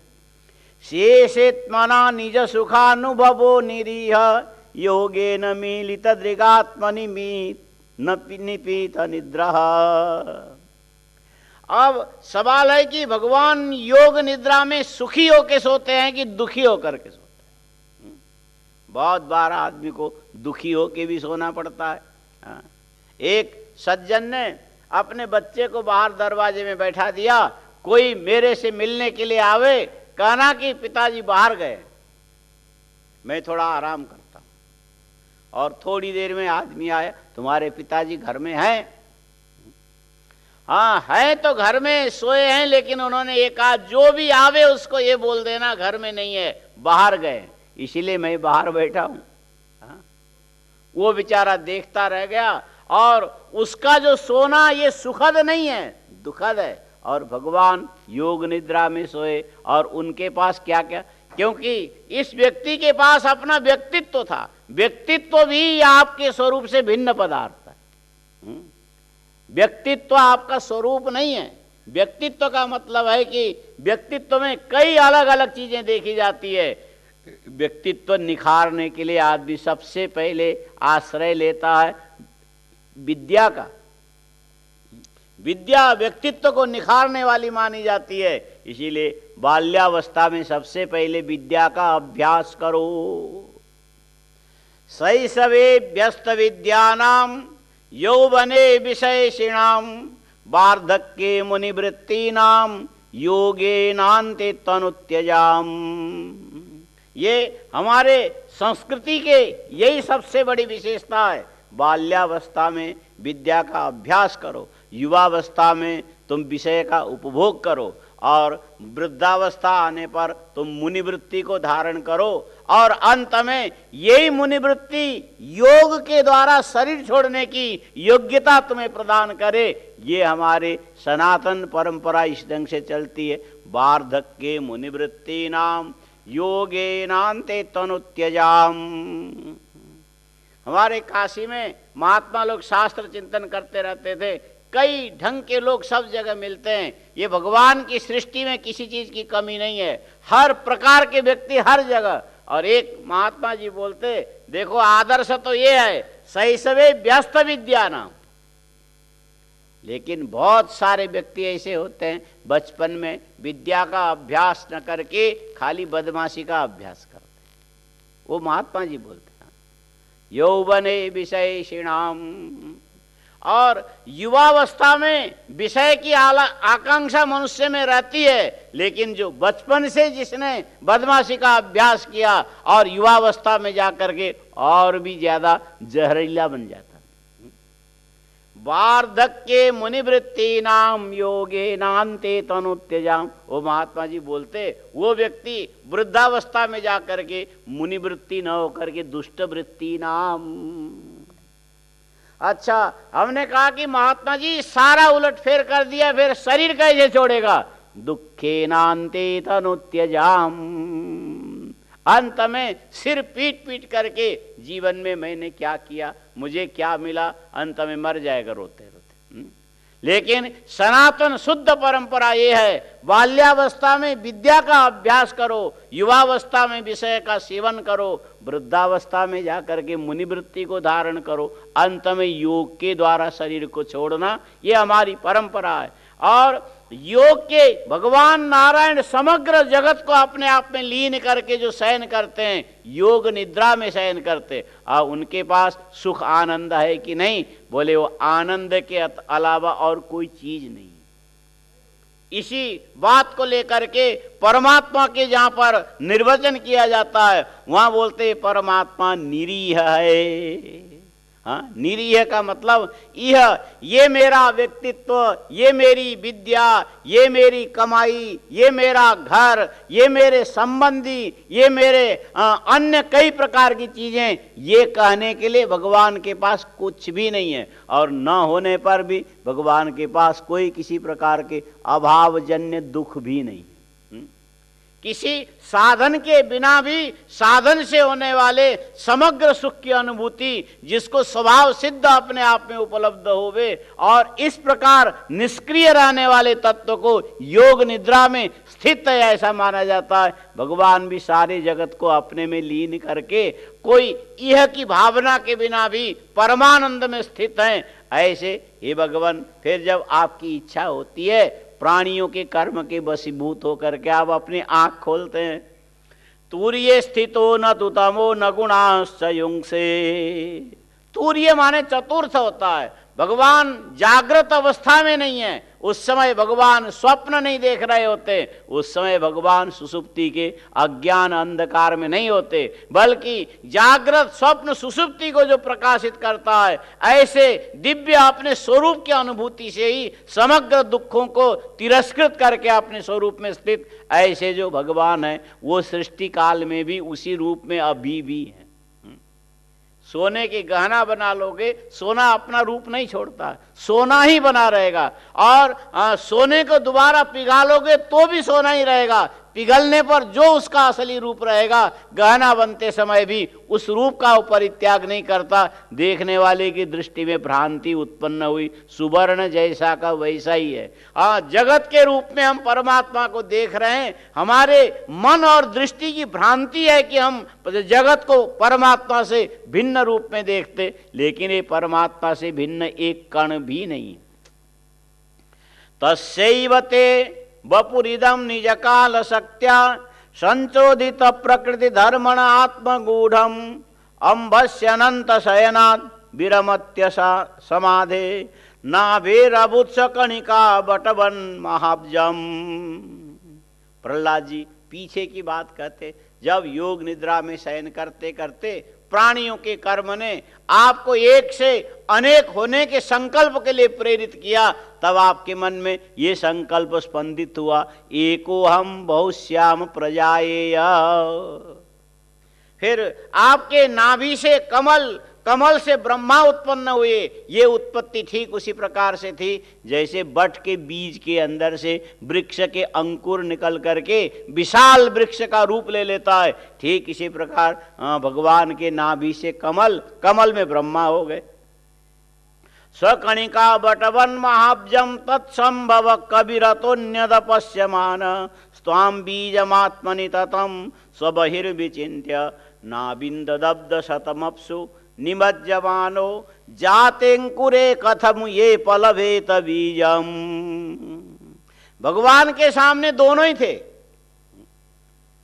शेषेत्मना निज सुखानुभवो निरीह योगेन मीलित दृगात्मनि निपीत निद्रा। अब सवाल है कि भगवान योग निद्रा में सुखी होकर सोते हैं कि दुखी होकर के सोते हैं? बहुत बार आदमी को दुखी होकर भी सोना पड़ता है। एक सज्जन ने अपने बच्चे को बाहर दरवाजे में बैठा दिया, कोई मेरे से मिलने के लिए आवे, कहना कि पिताजी बाहर गए, मैं थोड़ा आराम करता हूं। और थोड़ी देर में आदमी आया, तुम्हारे पिताजी घर में हैं? हाँ है तो घर में सोए हैं, लेकिन उन्होंने ये कहा जो भी आवे उसको ये बोल देना घर में नहीं है, बाहर गए, इसीलिए मैं बाहर बैठा हूं। वो बेचारा देखता रह गया, और उसका जो सोना ये सुखद नहीं है, दुखद है। और भगवान योग निद्रा में सोए, और उनके पास क्या क्या, क्योंकि इस व्यक्ति के पास अपना व्यक्तित्व था, व्यक्तित्व भी आपके स्वरूप से भिन्न पदार्थ है। व्यक्तित्व आपका स्वरूप नहीं है। व्यक्तित्व का मतलब है कि व्यक्तित्व में कई अलग अलग चीजें देखी जाती है। व्यक्तित्व निखारने के लिए आदमी सबसे पहले आश्रय लेता है विद्या का। विद्या व्यक्तित्व को निखारने वाली मानी जाती है, इसीलिए बाल्यावस्था में सबसे पहले विद्या का अभ्यास करो। शैशवे व्यस्त विद्यानाम यौवने विशेषिणाम वार्धक्ये मुनिवृत्तीनाम योगे नान्ते तनुत्यजाम। ये हमारे संस्कृति के यही सबसे बड़ी विशेषता है। बाल्यावस्था में विद्या का अभ्यास करो, युवावस्था में तुम विषय का उपभोग करो, और वृद्धावस्था आने पर तुम मुनिवृत्ति को धारण करो। और अंत में यही मुनिवृत्ति योग के द्वारा शरीर छोड़ने की योग्यता तुम्हें प्रदान करे। ये हमारे सनातन परंपरा इस ढंग से चलती है। वार्धक्ये मुनिवृत्ति नाम योगे नान्ते तनुत्यजाम। हमारे काशी में महात्मा लोग शास्त्र चिंतन करते रहते थे। कई ढंग के लोग सब जगह मिलते हैं। ये भगवान की सृष्टि में किसी चीज की कमी नहीं है, हर प्रकार के व्यक्ति हर जगह। और एक महात्मा जी बोलते, देखो आदर्श तो ये है शैशवे व्यस्त विद्या नाम, लेकिन बहुत सारे व्यक्ति ऐसे होते हैं बचपन में विद्या का अभ्यास न करके खाली बदमाशी का अभ्यास करते हैं। वो महात्मा जी बोलते हैं यौवने विषयिणाम। और युवावस्था में विषय की आकांक्षा मनुष्य में रहती है, लेकिन जो बचपन से जिसने बदमाशी का अभ्यास किया और युवावस्था में जाकर के और भी ज्यादा जहरीला बन जाता। वार्धक्ये मुनिवृत्ति नाम योगे नान्ते तनुत्यजाम। वो महात्मा जी बोलते, वो व्यक्ति वृद्धावस्था में जाकर के मुनिवृत्ति न होकर के दुष्ट वृत्ति नाम। अच्छा, हमने कहा कि महात्मा जी सारा उलट फेर कर दिया, फिर शरीर कैसे छोड़ेगा? दुखे नान्ते तनुत्यजाम। अंत में सिर पीट पीट करके जीवन में मैंने क्या किया, मुझे क्या मिला, अंत में मर जाएगा रोते रोते। लेकिन सनातन शुद्ध परंपरा ये है, बाल्यावस्था में विद्या का अभ्यास करो, युवावस्था में विषय का सेवन करो, वृद्धावस्था में जाकर के मुनिवृत्ति को धारण करो, अंत में योग के द्वारा शरीर को छोड़ना, ये हमारी परंपरा है। और योग के भगवान नारायण समग्र जगत को अपने आप में लीन करके जो शयन करते हैं, योग निद्रा में शयन करते, और उनके पास सुख आनंद है कि नहीं? बोले वो आनंद के अलावा और कोई चीज नहीं। इसी बात को लेकर के परमात्मा के जहां पर निर्वचन किया जाता है, वहां बोलते परमात्मा निरीह है। हाँ, निरीह का मतलब यह, ये मेरा व्यक्तित्व, ये मेरी विद्या, ये मेरी कमाई, ये मेरा घर, ये मेरे संबंधी, ये मेरे अन्य कई प्रकार की चीजें, ये कहने के लिए भगवान के पास कुछ भी नहीं है। और न होने पर भी भगवान के पास कोई किसी प्रकार के अभावजन्य दुख भी नहीं। किसी साधन के बिना भी साधन से होने वाले समग्र सुख की अनुभूति, जिसको स्वभाव सिद्ध अपने आप में उपलब्ध होवे, और इस प्रकार निष्क्रिय रहने वाले तत्व को योग निद्रा में स्थित है ऐसा माना जाता है। भगवान भी सारे जगत को अपने में लीन करके कोई यह की भावना के बिना भी परमानंद में स्थित हैं। ऐसे हे भगवान, फिर जब आपकी इच्छा होती है, प्राणियों के कर्म के वशीभूत होकर के आप अपनी आंख खोलते हैं, तूर्य स्थितो न तु तमो न गुणांश्च युंसे। तूर्य माने चतुर्थ होता है। भगवान जागृत अवस्था में नहीं है, उस समय भगवान स्वप्न नहीं देख रहे होते, उस समय भगवान सुषुप्ति के अज्ञान अंधकार में नहीं होते, बल्कि जागृत स्वप्न सुषुप्ति को जो प्रकाशित करता है, ऐसे दिव्य अपने स्वरूप की अनुभूति से ही समग्र दुखों को तिरस्कृत करके अपने स्वरूप में स्थित ऐसे जो भगवान है, वो सृष्टि काल में भी उसी रूप में अभी भी है। सोने की गहना बना लोगे, सोना अपना रूप नहीं छोड़ता, सोना ही बना रहेगा। और सोने को दोबारा पिघालोगे तो भी सोना ही रहेगा। पिघलने पर जो उसका असली रूप रहेगा, गहना बनते समय भी उस रूप का परित्याग नहीं करता। देखने वाले की दृष्टि में भ्रांति उत्पन्न हुई, सुवर्ण जैसा का वैसा ही है। जगत के रूप में हम परमात्मा को देख रहे हैं, हमारे मन और दृष्टि की भ्रांति है कि हम जगत को परमात्मा से भिन्न रूप में देखते, लेकिन ये परमात्मा से भिन्न एक कण भी नहीं। तस्यैव ते वपुरिदम निज काल शक्त्या संचोदित प्रकृति धर्मण आत्मगूढ़म अम्भस्यनंत शयनात् विरमत्य समाधे नाभेरभुत्स कणिका बटवन महाब्जम। प्रहलाद जी पीछे की बात कहते, जब योग निद्रा में शयन करते करते प्राणियों के कर्म ने आपको एक से अनेक होने के संकल्प के लिए प्रेरित किया, तब आपके मन में ये संकल्प स्पंदित हुआ, एको हम बहुश्याम प्रजाएय। फिर आपके नाभि से कमल, कमल से ब्रह्मा उत्पन्न हुए। ये उत्पत्ति ठीक उसी प्रकार से थी जैसे बट के बीज के अंदर से वृक्ष के अंकुर निकल करके विशाल वृक्ष का रूप ले लेता है, ठीक इसी प्रकार भगवान के नाभि से कमल, कमल में ब्रह्मा हो गए। स्वकणिका बटवन महाब्जम तत्संभव कविरतोन्यदपश्यमान स्वाम बीजमात्मनि ततम स्वबहिर्विचिन्त्य नाबिन्ददब्ध शतमप्सु निमज्जमानो जातेंकुरे कथम ये पलभेत बीजम। भगवान के सामने दोनों ही थे,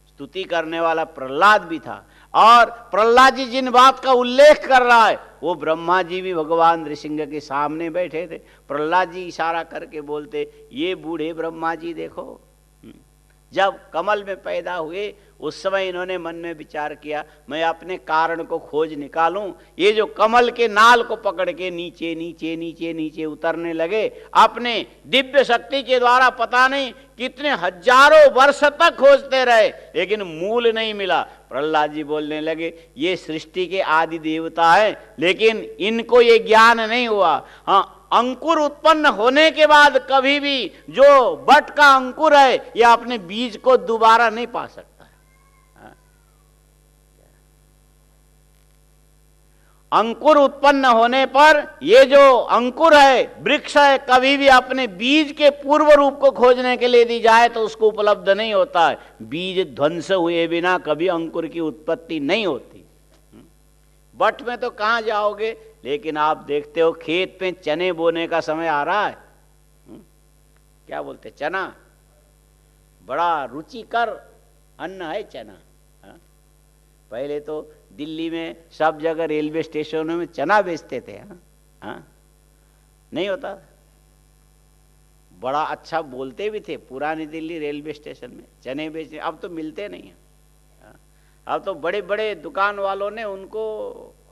स्तुति करने वाला प्रहलाद भी था, और प्रहलाद जी जिन बात का उल्लेख कर रहा है वो ब्रह्मा जी भी भगवान नृसिंह के सामने बैठे थे। प्रहलाद जी इशारा करके बोलते, ये बूढ़े ब्रह्मा जी देखो, जब कमल में पैदा हुए उस समय इन्होंने मन में विचार किया मैं अपने कारण को खोज निकालूं। ये जो कमल के नाल को पकड़ के नीचे नीचे नीचे नीचे उतरने लगे, अपने दिव्य शक्ति के द्वारा पता नहीं कितने हजारों वर्ष तक खोजते रहे, लेकिन मूल नहीं मिला। प्रहलाद जी बोलने लगे ये सृष्टि के आदि देवता है, लेकिन इनको ये ज्ञान नहीं हुआ। हाँ, अंकुर उत्पन्न होने के बाद कभी भी जो बट का अंकुर है यह अपने बीज को दोबारा नहीं पा सकता है। अंकुर उत्पन्न होने पर ये जो अंकुर है, वृक्ष है, कभी भी अपने बीज के पूर्व रूप को खोजने के लिए दी जाए तो उसको उपलब्ध नहीं होता है। बीज ध्वंस हुए बिना कभी अंकुर की उत्पत्ति नहीं होती। बट में तो कहां जाओगे, लेकिन आप देखते हो खेत में चने बोने का समय आ रहा है। क्या बोलते, चना, बड़ा रुचिकर अन्न है चना। पहले तो दिल्ली में सब जगह रेलवे स्टेशनों में चना बेचते थे। नहीं होता, बड़ा अच्छा बोलते भी थे पुरानी दिल्ली रेलवे स्टेशन में चने बेचने। अब तो मिलते नहीं है, अब तो बड़े बड़े दुकान वालों ने उनको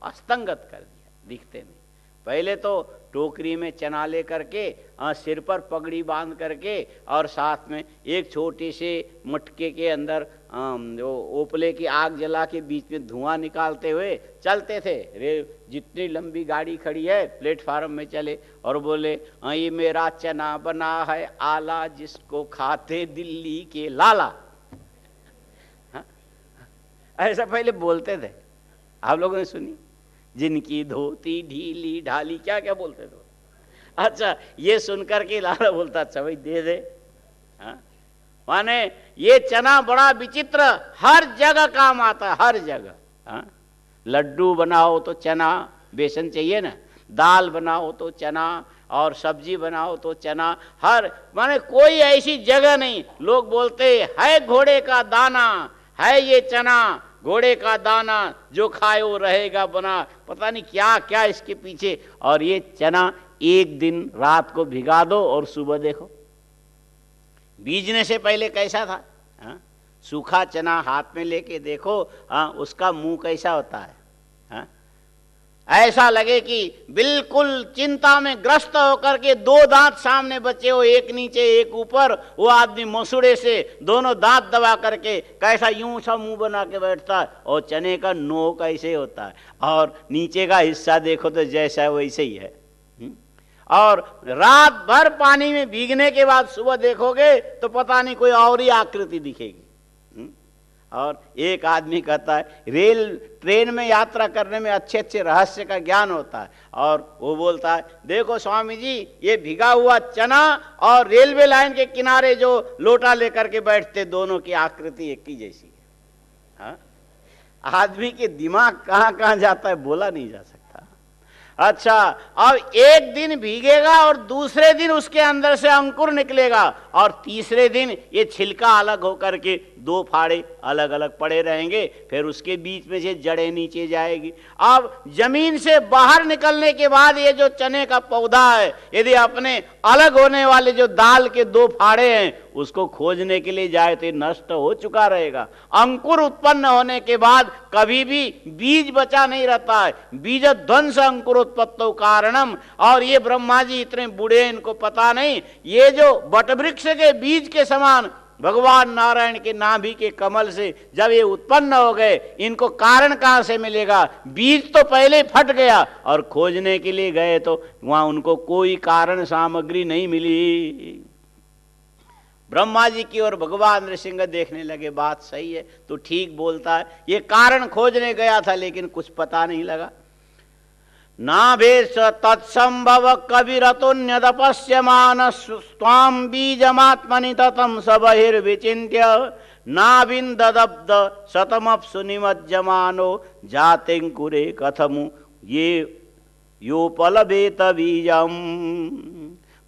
अस्तंगत कर दिया, दिखते नहीं। पहले तो टोकरी में चना ले करके, सिर पर पगड़ी बांध करके, और साथ में एक छोटे से मटके के अंदर जो ओपले की आग जला के बीच में धुआं निकालते हुए चलते थे। जितनी लंबी गाड़ी खड़ी है प्लेटफार्म में चले और बोले ये मेरा चना बना है आला, जिसको खाते दिल्ली के लाला। ऐसा पहले बोलते थे, आप लोगों ने सुनी? जिनकी धोती ढीली ढाली, क्या क्या बोलते थे। अच्छा, ये सुनकर के लाला बोलता अच्छा भाई दे दे। माने ये चना बड़ा विचित्र, हर जगह काम आता है, हर जगह। लड्डू बनाओ तो चना, बेसन चाहिए ना, दाल बनाओ तो चना, और सब्जी बनाओ तो चना, हर माने कोई ऐसी जगह नहीं। लोग बोलते है घोड़े का दाना है ये चना, घोड़े का दाना जो खाए वो रहेगा बना, पता नहीं क्या क्या इसके पीछे। और ये चना एक दिन रात को भिगा दो और सुबह देखो। बीजने से पहले कैसा था? सूखा चना हाथ में लेके देखो, उसका मुंह कैसा होता है। ऐसा लगे कि बिल्कुल चिंता में ग्रस्त होकर के दो दांत सामने बचे हो, एक नीचे एक ऊपर। वो आदमी मसूड़े से दोनों दांत दबा करके कैसा यूं सा मुंह बना के बैठता है, और चने का नोक ऐसे होता है, और नीचे का हिस्सा देखो तो जैसा है वैसे ही है। और रात भर पानी में भीगने के बाद सुबह देखोगे तो पता नहीं कोई और ही आकृति दिखेगी। और एक आदमी कहता है रेल ट्रेन में यात्रा करने में अच्छे अच्छे रहस्य का ज्ञान होता है, और वो बोलता है देखो स्वामी जी, ये भिगा हुआ चना और रेलवे लाइन के किनारे जो लोटा लेकर के बैठते, दोनों की आकृति एक ही जैसी है। हाँ? आदमी के दिमाग कहाँ कहाँ जाता है बोला नहीं जा सकता। अच्छा, अब एक दिन भीगेगा और दूसरे दिन उसके अंदर से अंकुर निकलेगा, और तीसरे दिन ये छिलका अलग होकर के दो फाड़े अलग अलग पड़े रहेंगे, फिर उसके बीच में से जड़ें नीचे जाएगी। अब जमीन से बाहर निकलने के बाद ये जो चने का पौधा है, यदि अपने अलग होने वाले जो दाल के दो फाड़े हैं उसको खोजने के लिए जाए तो ये नष्ट हो चुका रहेगा। अंकुर उत्पन्न होने के बाद कभी भी बीज बचा नहीं रहता है। बीज ध्वंस अंकुर उत्पत्तो कारणम। और ये ब्रह्मा जी इतने बूढ़े, इनको पता नहीं, ये जो बटवृक्ष के बीज के समान भगवान नारायण के नाभि के कमल से जब ये उत्पन्न हो गए, इनको कारण कहां से मिलेगा? बीज तो पहले फट गया और खोजने के लिए गए तो वहां उनको कोई कारण सामग्री नहीं मिली। ब्रह्मा जी की ओर भगवान नृसिंह देखने लगे, बात सही है, तो ठीक बोलता है, ये कारण खोजने गया था लेकिन कुछ पता नहीं लगा। नाभेश तत्संभव कविरतुन्यदपश्यमान स्वाम बीजमात्मनि ततम स बहिर्विचिन्त्य नाभिन्ददब्द शतमप्सु निमज्जमानो जातिंकुरे कथमु ये योपलभेत बीजम।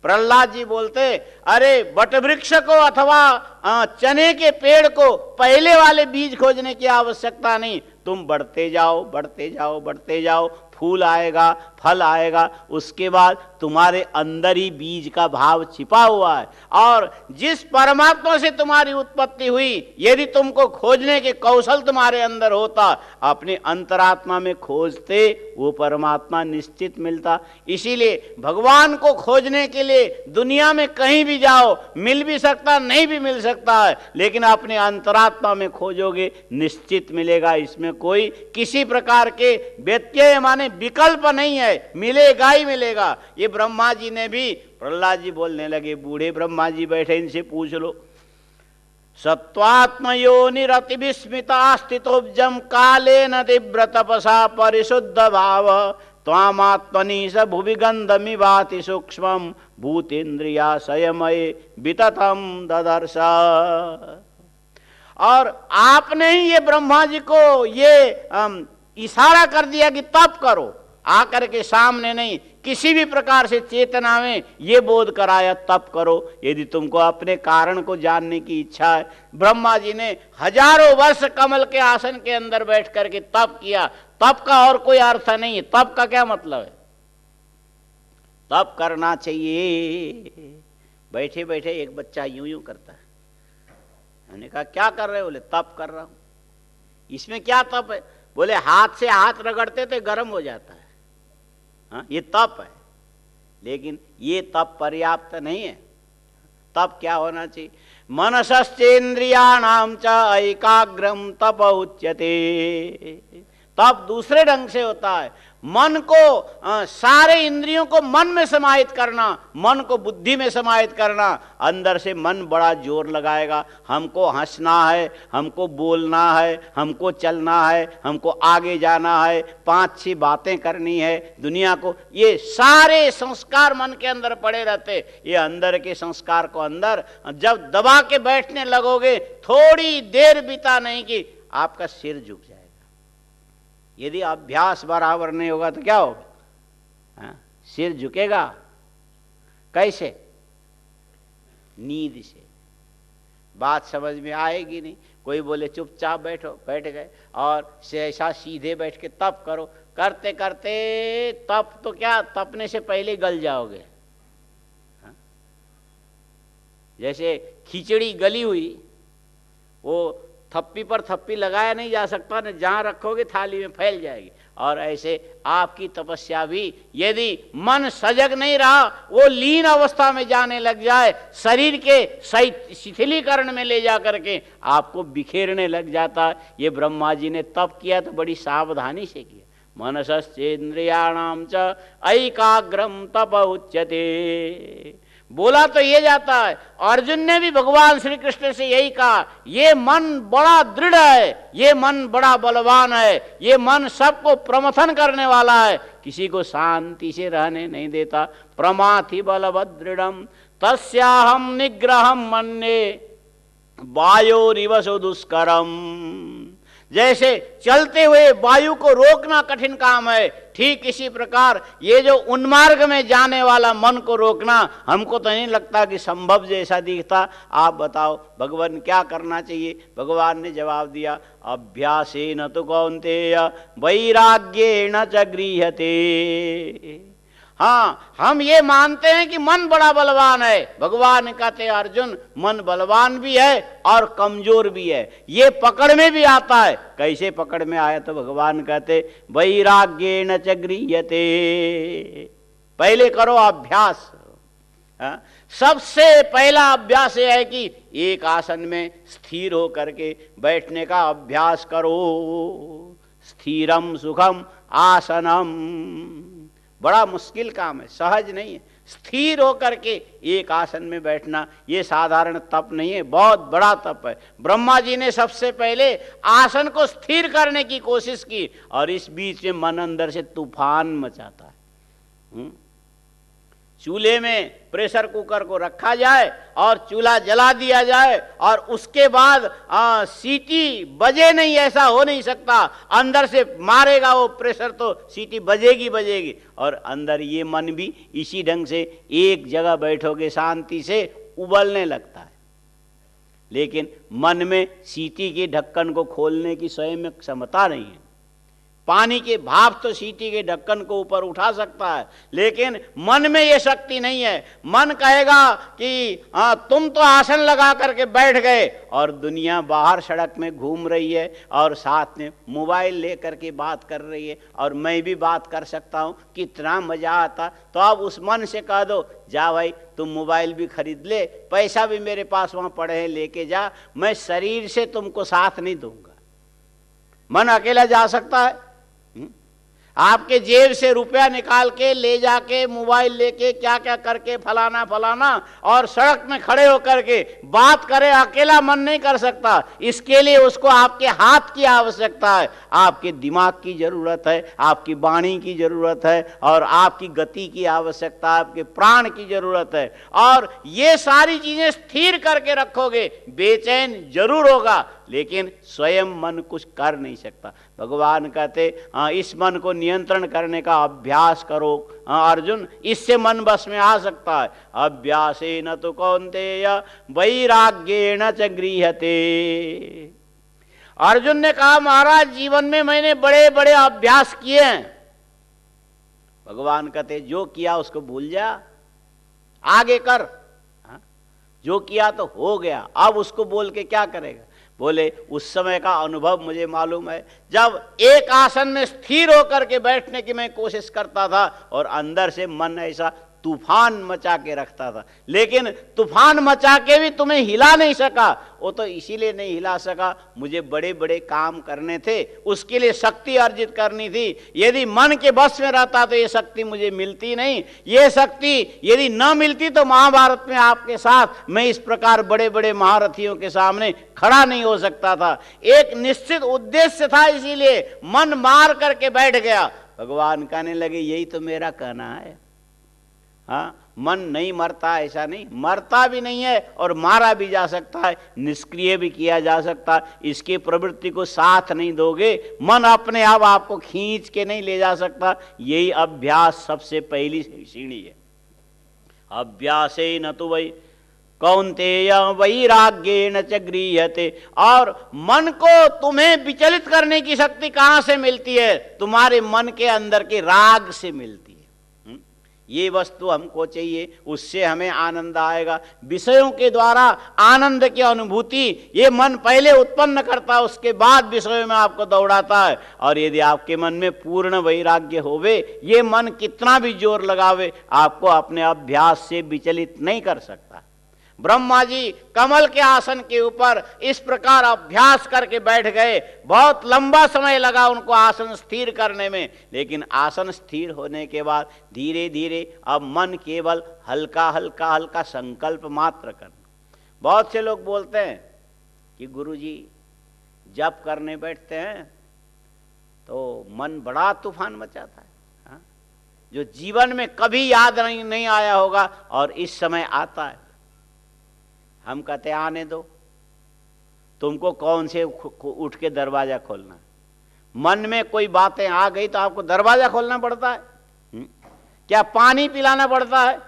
प्रहलाद जी बोलते, अरे वटवृक्ष को अथवा चने के पेड़ को पहले वाले बीज खोजने की आवश्यकता नहीं, तुम बढ़ते जाओ बढ़ते जाओ बढ़ते जाओ, फूल आएगा, फल आएगा, उसके बाद तुम्हारे अंदर ही बीज का भाव छिपा हुआ है। और जिस परमात्मा से तुम्हारी उत्पत्ति हुई, यदि तुमको खोजने के कौशल तुम्हारे अंदर होता, अपने अंतरात्मा में खोजते, वो परमात्मा निश्चित मिलता। इसीलिए भगवान को खोजने के लिए दुनिया में कहीं भी जाओ, मिल भी सकता, नहीं भी मिल सकता है, लेकिन अपने अंतरात्मा में खोजोगे निश्चित मिलेगा। इसमें कोई किसी प्रकार के व्यत्यय माने विकल्प नहीं है, मिलेगा ही मिलेगा। ये ब्रह्मा जी ने भी, प्रहलाद जी बोलने लगे, बूढ़े ब्रह्मा जी बैठे, इनसे पूछ लो। सत्वात्मयोनिरति विस्मिता स्थितोब्जम काले न तीव्र तपसा परिशुद्ध भाव त्वामात्मनि स भुवि गंधमिवाति सूक्ष्मं भूतेन्द्रिया संयमये विततम ददर्श। और आपने ही ये ब्रह्मा जी को ये इशारा कर दिया कि तप करो, आकर के सामने नहीं, किसी भी प्रकार से चेतना में ये बोध कराया, तप करो यदि तुमको अपने कारण को जानने की इच्छा है। ब्रह्मा जी ने हजारों वर्ष कमल के आसन के अंदर बैठ करके तप किया। तप का और कोई अर्थ नहीं है। तप का क्या मतलब है? तप करना चाहिए। बैठे बैठे एक बच्चा यूं यूं करता है, मैंने कहा क्या कर रहे हो? बोले तप कर रहा हूं। इसमें क्या तप है? बोले हाथ से हाथ रगड़ते तो गर्म हो जाता है। हाँ, ये तप है, लेकिन ये तप पर्याप्त नहीं है। तप क्या होना चाहिए? मनसश्चेन्द्रियाणाम च ऐकाग्रम तप उच्यते। तप दूसरे ढंग से होता है। मन को सारे इंद्रियों को मन में समाहित करना, मन को बुद्धि में समाहित करना। अंदर से मन बड़ा जोर लगाएगा, हमको हंसना है, हमको बोलना है, हमको चलना है, हमको आगे जाना है, 5-6 बातें करनी है दुनिया को। ये सारे संस्कार मन के अंदर पड़े रहते। ये अंदर के संस्कार को अंदर जब दबा के बैठने लगोगे, थोड़ी देर बीता नहीं कि आपका सिर झुक जाएगा। यदि अभ्यास बराबर नहीं होगा तो क्या होगा? हाँ? सिर झुकेगा। कैसे? नींद से। बात समझ में आएगी नहीं। कोई बोले चुपचाप बैठो, बैठ गए, और ऐसा सीधे बैठ के तप करो, करते करते तप तो क्या, तपने से पहले गल जाओगे। हाँ? जैसे खिचड़ी गली हुई, वो थप्पी पर थप्पी लगाया नहीं जा सकता, न जहां रखोगे थाली में फैल जाएगी। और ऐसे आपकी तपस्या भी, यदि मन सजग नहीं रहा, वो लीन अवस्था में जाने लग जाए, शरीर के शिथिलीकरण में ले जा करके आपको बिखेरने लग जाता है। ये ब्रह्मा जी ने तप किया तो बड़ी सावधानी से किया। मनसश्चेन्द्रियाणाम च ऐकाग्रम तप उच्यते। बोला तो ये जाता है। अर्जुन ने भी भगवान श्री कृष्ण से यही कहा, ये मन बड़ा दृढ़ है, ये मन बड़ा बलवान है, ये मन सबको प्रमथन करने वाला है, किसी को शांति से रहने नहीं देता। प्रमाथि बलवदृढ़म तस्याहम निग्रहम मन्ये वायोरिव सुदुष्करम। जैसे चलते हुए वायु को रोकना कठिन काम है, ठीक इसी प्रकार ये जो उन्मार्ग में जाने वाला मन को रोकना हमको तो नहीं लगता कि संभव जैसा दिखता। आप बताओ भगवान क्या करना चाहिए? भगवान ने जवाब दिया, अभ्यासेन तु कौन्तेय वैराग्येण च गृह्यते। हाँ, हम ये मानते हैं कि मन बड़ा बलवान है। भगवान कहते हैं अर्जुन, मन बलवान भी है और कमजोर भी है, ये पकड़ में भी आता है। कैसे पकड़ में आया? तो भगवान कहते वैराग्येण च गृह्यते। पहले करो अभ्यास। हाँ? सबसे पहला अभ्यास यह है कि एक आसन में स्थिर हो करके बैठने का अभ्यास करो। स्थिरम सुखम आसनम, बड़ा मुश्किल काम है, सहज नहीं है। स्थिर होकर के एक आसन में बैठना ये साधारण तप नहीं है, बहुत बड़ा तप है। ब्रह्मा जी ने सबसे पहले आसन को स्थिर करने की कोशिश की और इस बीच में मन अंदर से तूफान मचाता है। चूल्हे में प्रेशर कुकर को रखा जाए और चूल्हा जला दिया जाए और उसके बाद सीटी बजे नहीं, ऐसा हो नहीं सकता। अंदर से मारेगा वो प्रेशर तो सीटी बजेगी बजेगी। और अंदर ये मन भी इसी ढंग से एक जगह बैठोगे शांति से उबलने लगता है। लेकिन मन में सीटी के ढक्कन को खोलने की स्वयं में क्षमता नहीं है। पानी के भाप तो सीटी के ढक्कन को ऊपर उठा सकता है, लेकिन मन में ये शक्ति नहीं है। मन कहेगा कि तुम तो आसन लगा करके बैठ गए और दुनिया बाहर सड़क में घूम रही है और साथ में मोबाइल लेकर के बात कर रही है और मैं भी बात कर सकता हूँ, कितना मजा आता। तो अब उस मन से कह दो, जा भाई तुम मोबाइल भी खरीद ले, पैसा भी मेरे पास वहाँ पड़े हैं, लेके जा, मैं शरीर से तुमको साथ नहीं दूंगा। मन अकेला जा सकता है? आपके जेब से रुपया निकाल के ले जाके मोबाइल लेके क्या क्या करके फलाना फलाना और सड़क में खड़े होकर के बात करे, अकेला मन नहीं कर सकता। इसके लिए उसको आपके हाथ की आवश्यकता है, आपके दिमाग की जरूरत है, आपकी वाणी की जरूरत है और आपकी गति की आवश्यकता, आपके प्राण की जरूरत है। और ये सारी चीजें स्थिर करके रखोगे, बेचैन जरूर होगा लेकिन स्वयं मन कुछ कर नहीं सकता। भगवान कहते इस मन को नियंत्रण करने का अभ्यास करो अर्जुन, इससे मन बस में आ सकता है। अभ्यासेन तु कौन्तेय वैराग्येण च गृह्यते। अर्जुन ने कहा महाराज जीवन में मैंने बड़े बड़े अभ्यास किए हैं। भगवान कहते जो किया उसको भूल जा, आगे कर। जो किया तो हो गया, अब उसको बोल के क्या करेगा। बोले उस समय का अनुभव मुझे मालूम है, जब एक आसन में स्थिर होकर के बैठने की मैं कोशिश करता था और अंदर से मन ऐसा तूफान मचा के रखता था, लेकिन तूफान मचा के भी तुम्हें हिला नहीं सका। वो तो इसीलिए नहीं हिला सका, मुझे बड़े बड़े काम करने थे, उसके लिए शक्ति अर्जित करनी थी। यदि मन के बस में रहता तो ये शक्ति मुझे मिलती नहीं। ये शक्ति यदि न मिलती तो महाभारत में आपके साथ मैं इस प्रकार बड़े बड़े महारथियों के सामने खड़ा नहीं हो सकता था। एक निश्चित उद्देश्य था, इसीलिए मन मार करके बैठ गया। भगवान कहने लगे यही तो मेरा कहना है। हाँ, मन नहीं मरता ऐसा नहीं, मरता भी नहीं है और मारा भी जा सकता है, निष्क्रिय भी किया जा सकता है। इसकी प्रवृत्ति को साथ नहीं दोगे, मन अपने आप आपको खींच के नहीं ले जा सकता। यही अभ्यास सबसे पहली सीढ़ी है। अभ्यासेन तु वै कौन्तेय वैराग्येन च गृह्यते। और मन को तुम्हें विचलित करने की शक्ति कहां से मिलती है? तुम्हारे मन के अंदर के राग से मिलती है। ये वस्तु हमको चाहिए, उससे हमें आनंद आएगा। विषयों के द्वारा आनंद की अनुभूति ये मन पहले उत्पन्न करता है, उसके बाद विषयों में आपको दौड़ाता है। और यदि आपके मन में पूर्ण वैराग्य होवे, ये मन कितना भी जोर लगावे आपको अपने अभ्यास से विचलित नहीं कर सकता। ब्रह्मा जी कमल के आसन के ऊपर इस प्रकार अभ्यास करके बैठ गए। बहुत लंबा समय लगा उनको आसन स्थिर करने में, लेकिन आसन स्थिर होने के बाद धीरे धीरे अब मन केवल हल्का हल्का हल्का संकल्प मात्र करना। बहुत से लोग बोलते हैं कि गुरुजी जप करने बैठते हैं तो मन बड़ा तूफान मचाता है, जो जीवन में कभी याद नहीं आया होगा और इस समय आता है। हम कहते आने दो, तुमको कौन से उठ के दरवाजा खोलना। मन में कोई बातें आ गई तो आपको दरवाजा खोलना पड़ता है क्या? पानी पिलाना पड़ता है?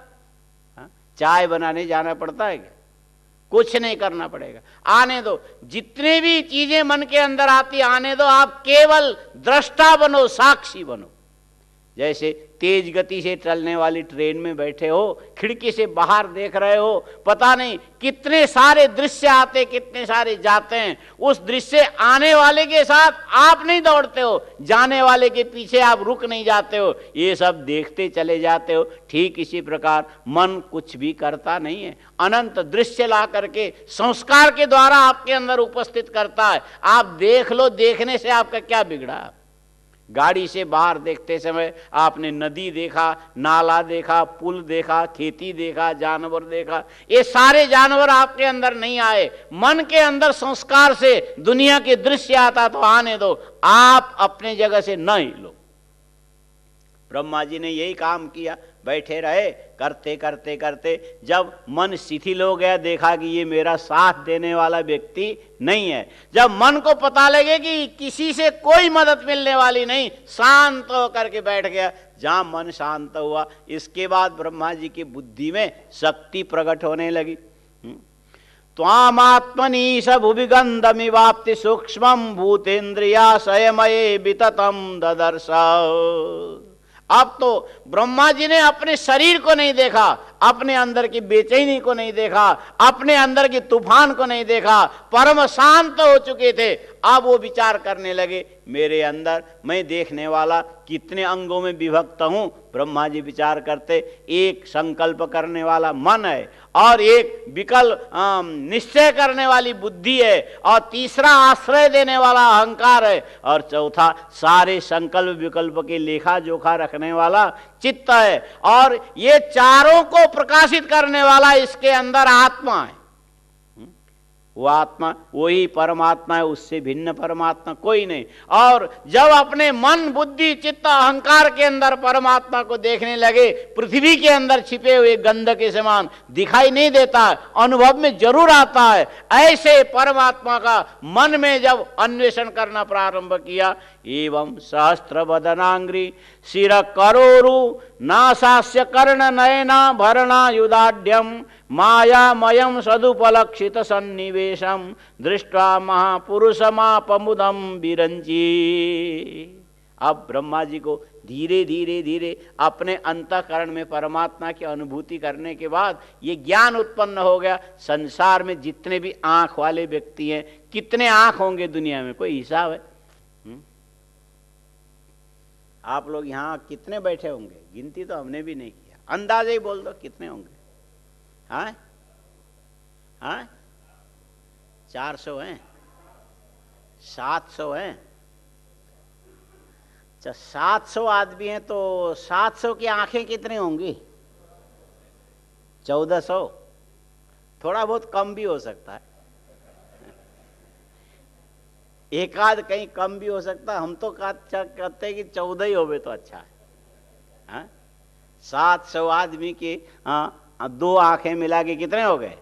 चाय बनाने जाना पड़ता है क्या? कुछ नहीं करना पड़ेगा, आने दो। जितने भी चीजें मन के अंदर आती आने दो, आप केवल दृष्टा बनो, साक्षी बनो। जैसे तेज गति से चलने वाली ट्रेन में बैठे हो, खिड़की से बाहर देख रहे हो, पता नहीं कितने सारे दृश्य आते, कितने सारे जाते हैं। उस दृश्य आने वाले के साथ आप नहीं दौड़ते हो, जाने वाले के पीछे आप रुक नहीं जाते हो, ये सब देखते चले जाते हो। ठीक इसी प्रकार मन कुछ भी करता नहीं है, अनंत दृश्य ला करके संस्कार के द्वारा आपके अंदर उपस्थित करता है। आप देख लो, देखने से आपका क्या बिगड़ा? गाड़ी से बाहर देखते समय आपने नदी देखा, नाला देखा, पुल देखा, खेती देखा, जानवर देखा, ये सारे जानवर आपके अंदर नहीं आए। मन के अंदर संस्कार से दुनिया के दृश्य आता तो आने दो, आप अपने जगह से न हिलो। ब्रह्मा जी ने यही काम किया, बैठे रहे, करते करते करते जब मन शिथिल हो गया, देखा कि ये मेरा साथ देने वाला व्यक्ति नहीं है। जब मन को पता लगे कि किसी से कोई मदद मिलने वाली नहीं, शांत होकर के बैठ गया। जहां मन शांत हुआ, इसके बाद ब्रह्मा जी की बुद्धि में शक्ति प्रकट होने लगी। त्वामात्मनि भुविगंधमिवाप्ति सूक्ष्मं भूतेन्द्रियाशयमये विततं ददर्श। अब तो ब्रह्मा जी ने अपने शरीर को नहीं देखा, अपने अंदर की बेचैनी को नहीं देखा, अपने अंदर की तूफान को नहीं देखा, परम शांत हो चुके थे। अब वो विचार करने लगे, मेरे अंदर मैं देखने वाला कितने अंगों में विभक्त हूं। ब्रह्मा जी विचार करते, एक संकल्प करने वाला मन है, और एक विकल्प निश्चय करने वाली बुद्धि है, और तीसरा आश्रय देने वाला अहंकार है, और चौथा सारे संकल्प विकल्प के लेखा जोखा रखने वाला चित्त है, और ये चारों को प्रकाशित करने वाला इसके अंदर आत्मा है। वो आत्मा वही परमात्मा है, उससे भिन्न परमात्मा कोई नहीं। और जब अपने मन बुद्धि चित्त अहंकार के अंदर परमात्मा को देखने लगे, पृथ्वी के अंदर छिपे हुए गंध के समान दिखाई नहीं देता, अनुभव में जरूर आता है। ऐसे परमात्मा का मन में जब अन्वेषण करना प्रारंभ किया, एवं सहस्त्र बदनांग्री शिर करोरु नासास्य कर्ण नयना भरणा युदाढ्यम मायामयम सदुपलक्षित सन्निवेशम दृष्ट्वा महापुरुषमापमुदम विरंची। अब ब्रह्मा जी को धीरे धीरे धीरे अपने अंतःकरण में परमात्मा की अनुभूति करने के बाद ये ज्ञान उत्पन्न हो गया। संसार में जितने भी आंख वाले व्यक्ति हैं, कितने आंख होंगे दुनिया में, कोई हिसाब है? आप लोग यहाँ कितने बैठे होंगे? गिनती तो हमने भी नहीं किया, अंदाजे ही बोल दो कितने होंगे। हाँ हाँ, 400 हैं, 700 हैं। अच्छा, 700 आदमी हैं तो 700 की आंखें कितनी होंगी? 1400। थोड़ा बहुत कम भी हो सकता है, एक आध कहीं कम भी हो सकता है। हम तो कहते हैं कि 14 ही होवे तो अच्छा है। हाँ? 700 आदमी के 2 आंखें मिला के कितने हो गए?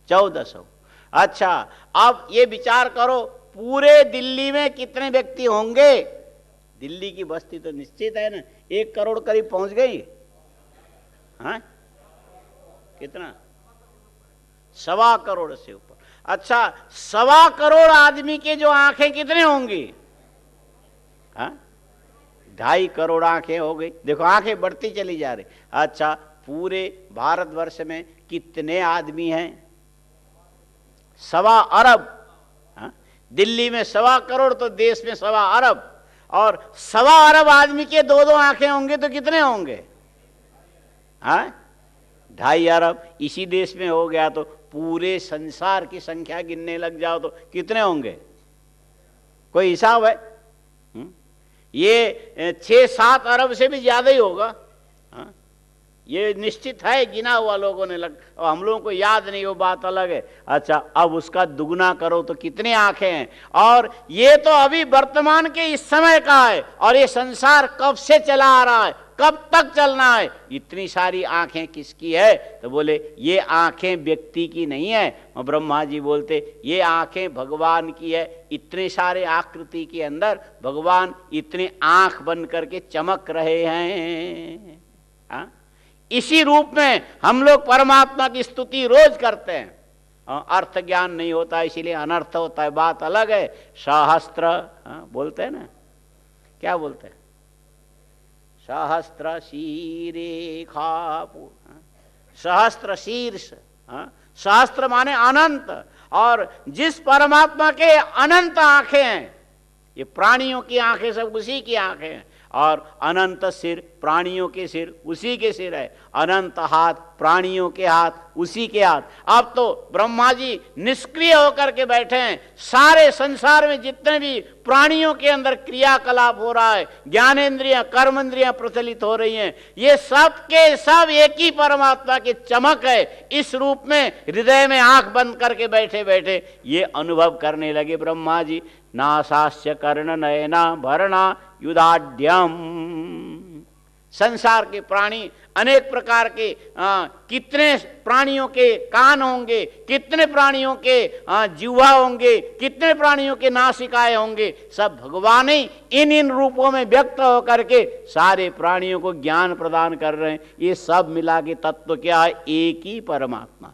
1400। अच्छा, अब ये विचार करो, पूरे दिल्ली में कितने व्यक्ति होंगे? दिल्ली की बस्ती तो निश्चित है ना, 1 करोड़ करीब पहुंच गई। हाँ, कितना? 1.25 करोड़ से ऊपर। अच्छा, 1.25 करोड़ आदमी के जो आंखें कितने होंगी? हाँ, 2.5 करोड़ आंखें हो गई। देखो आंखें बढ़ती चली जा रही। अच्छा, पूरे भारतवर्ष में कितने आदमी हैं? 1.25 अरब। हाँ? दिल्ली में 1.25 करोड़ तो देश में 1.25 अरब, और 1.25 अरब आदमी के 2-2 आंखें होंगे तो कितने होंगे? हाँ, 2.5 अरब इसी देश में हो गया तो पूरे संसार की संख्या गिनने लग जाओ तो कितने होंगे? कोई हिसाब है? ये 6-7 अरब से भी ज्यादा ही होगा। हाँ? ये निश्चित है, गिना हुआ लोगों ने लग, और हम लोगों को याद नहीं, वो बात अलग है। अच्छा, अब उसका दुगना करो तो कितने आंखें हैं? और ये तो अभी वर्तमान के इस समय का है, और ये संसार कब से चला आ रहा है, कब तक चलना है? इतनी सारी आंखें किसकी है? तो बोले ये आंखें व्यक्ति की नहीं है। ब्रह्मा जी बोलते ये आंखें भगवान की है। इतने सारे आकृति के अंदर भगवान इतने आंख बन करके चमक रहे हैं। हाँ? इसी रूप में हम लोग परमात्मा की स्तुति रोज करते हैं। अर्थ ज्ञान नहीं होता इसीलिए अनर्थ होता है, बात अलग है। सहस्त्र बोलते हैं ना, क्या बोलते हैं? सहस्त्र शीरेखा, सहस्त्र शीर्ष, सहस्त्र माने अनंत, और जिस परमात्मा के अनंत आंखें हैं, ये प्राणियों की आंखें सब उसी की आंखें हैं, और अनंत सिर, प्राणियों के सिर उसी के सिर है, अनंत हाथ, प्राणियों के हाथ उसी के हाथ। अब तो ब्रह्मा जी निष्क्रिय होकर के बैठे हैं, सारे संसार में जितने भी प्राणियों के अंदर क्रियाकलाप हो रहा है, ज्ञानेंद्रियां, कर्मेंद्रियां प्रचलित हो रही हैं, ये सब के सब एक ही परमात्मा की चमक है। इस रूप में हृदय में आंख बंद करके बैठे बैठे ये अनुभव करने लगे ब्रह्मा जी। नासास्य कर्ण नयना भरणा युधाढ्यम। संसार के प्राणी अनेक प्रकार के, कितने प्राणियों के कान होंगे, कितने प्राणियों के जिह्वा होंगे, कितने प्राणियों के नासिकाएं होंगे, सब भगवान ही इन इन रूपों में व्यक्त होकर के सारे प्राणियों को ज्ञान प्रदान कर रहे हैं। ये सब मिला के तत्व क्या है? एक ही परमात्मा।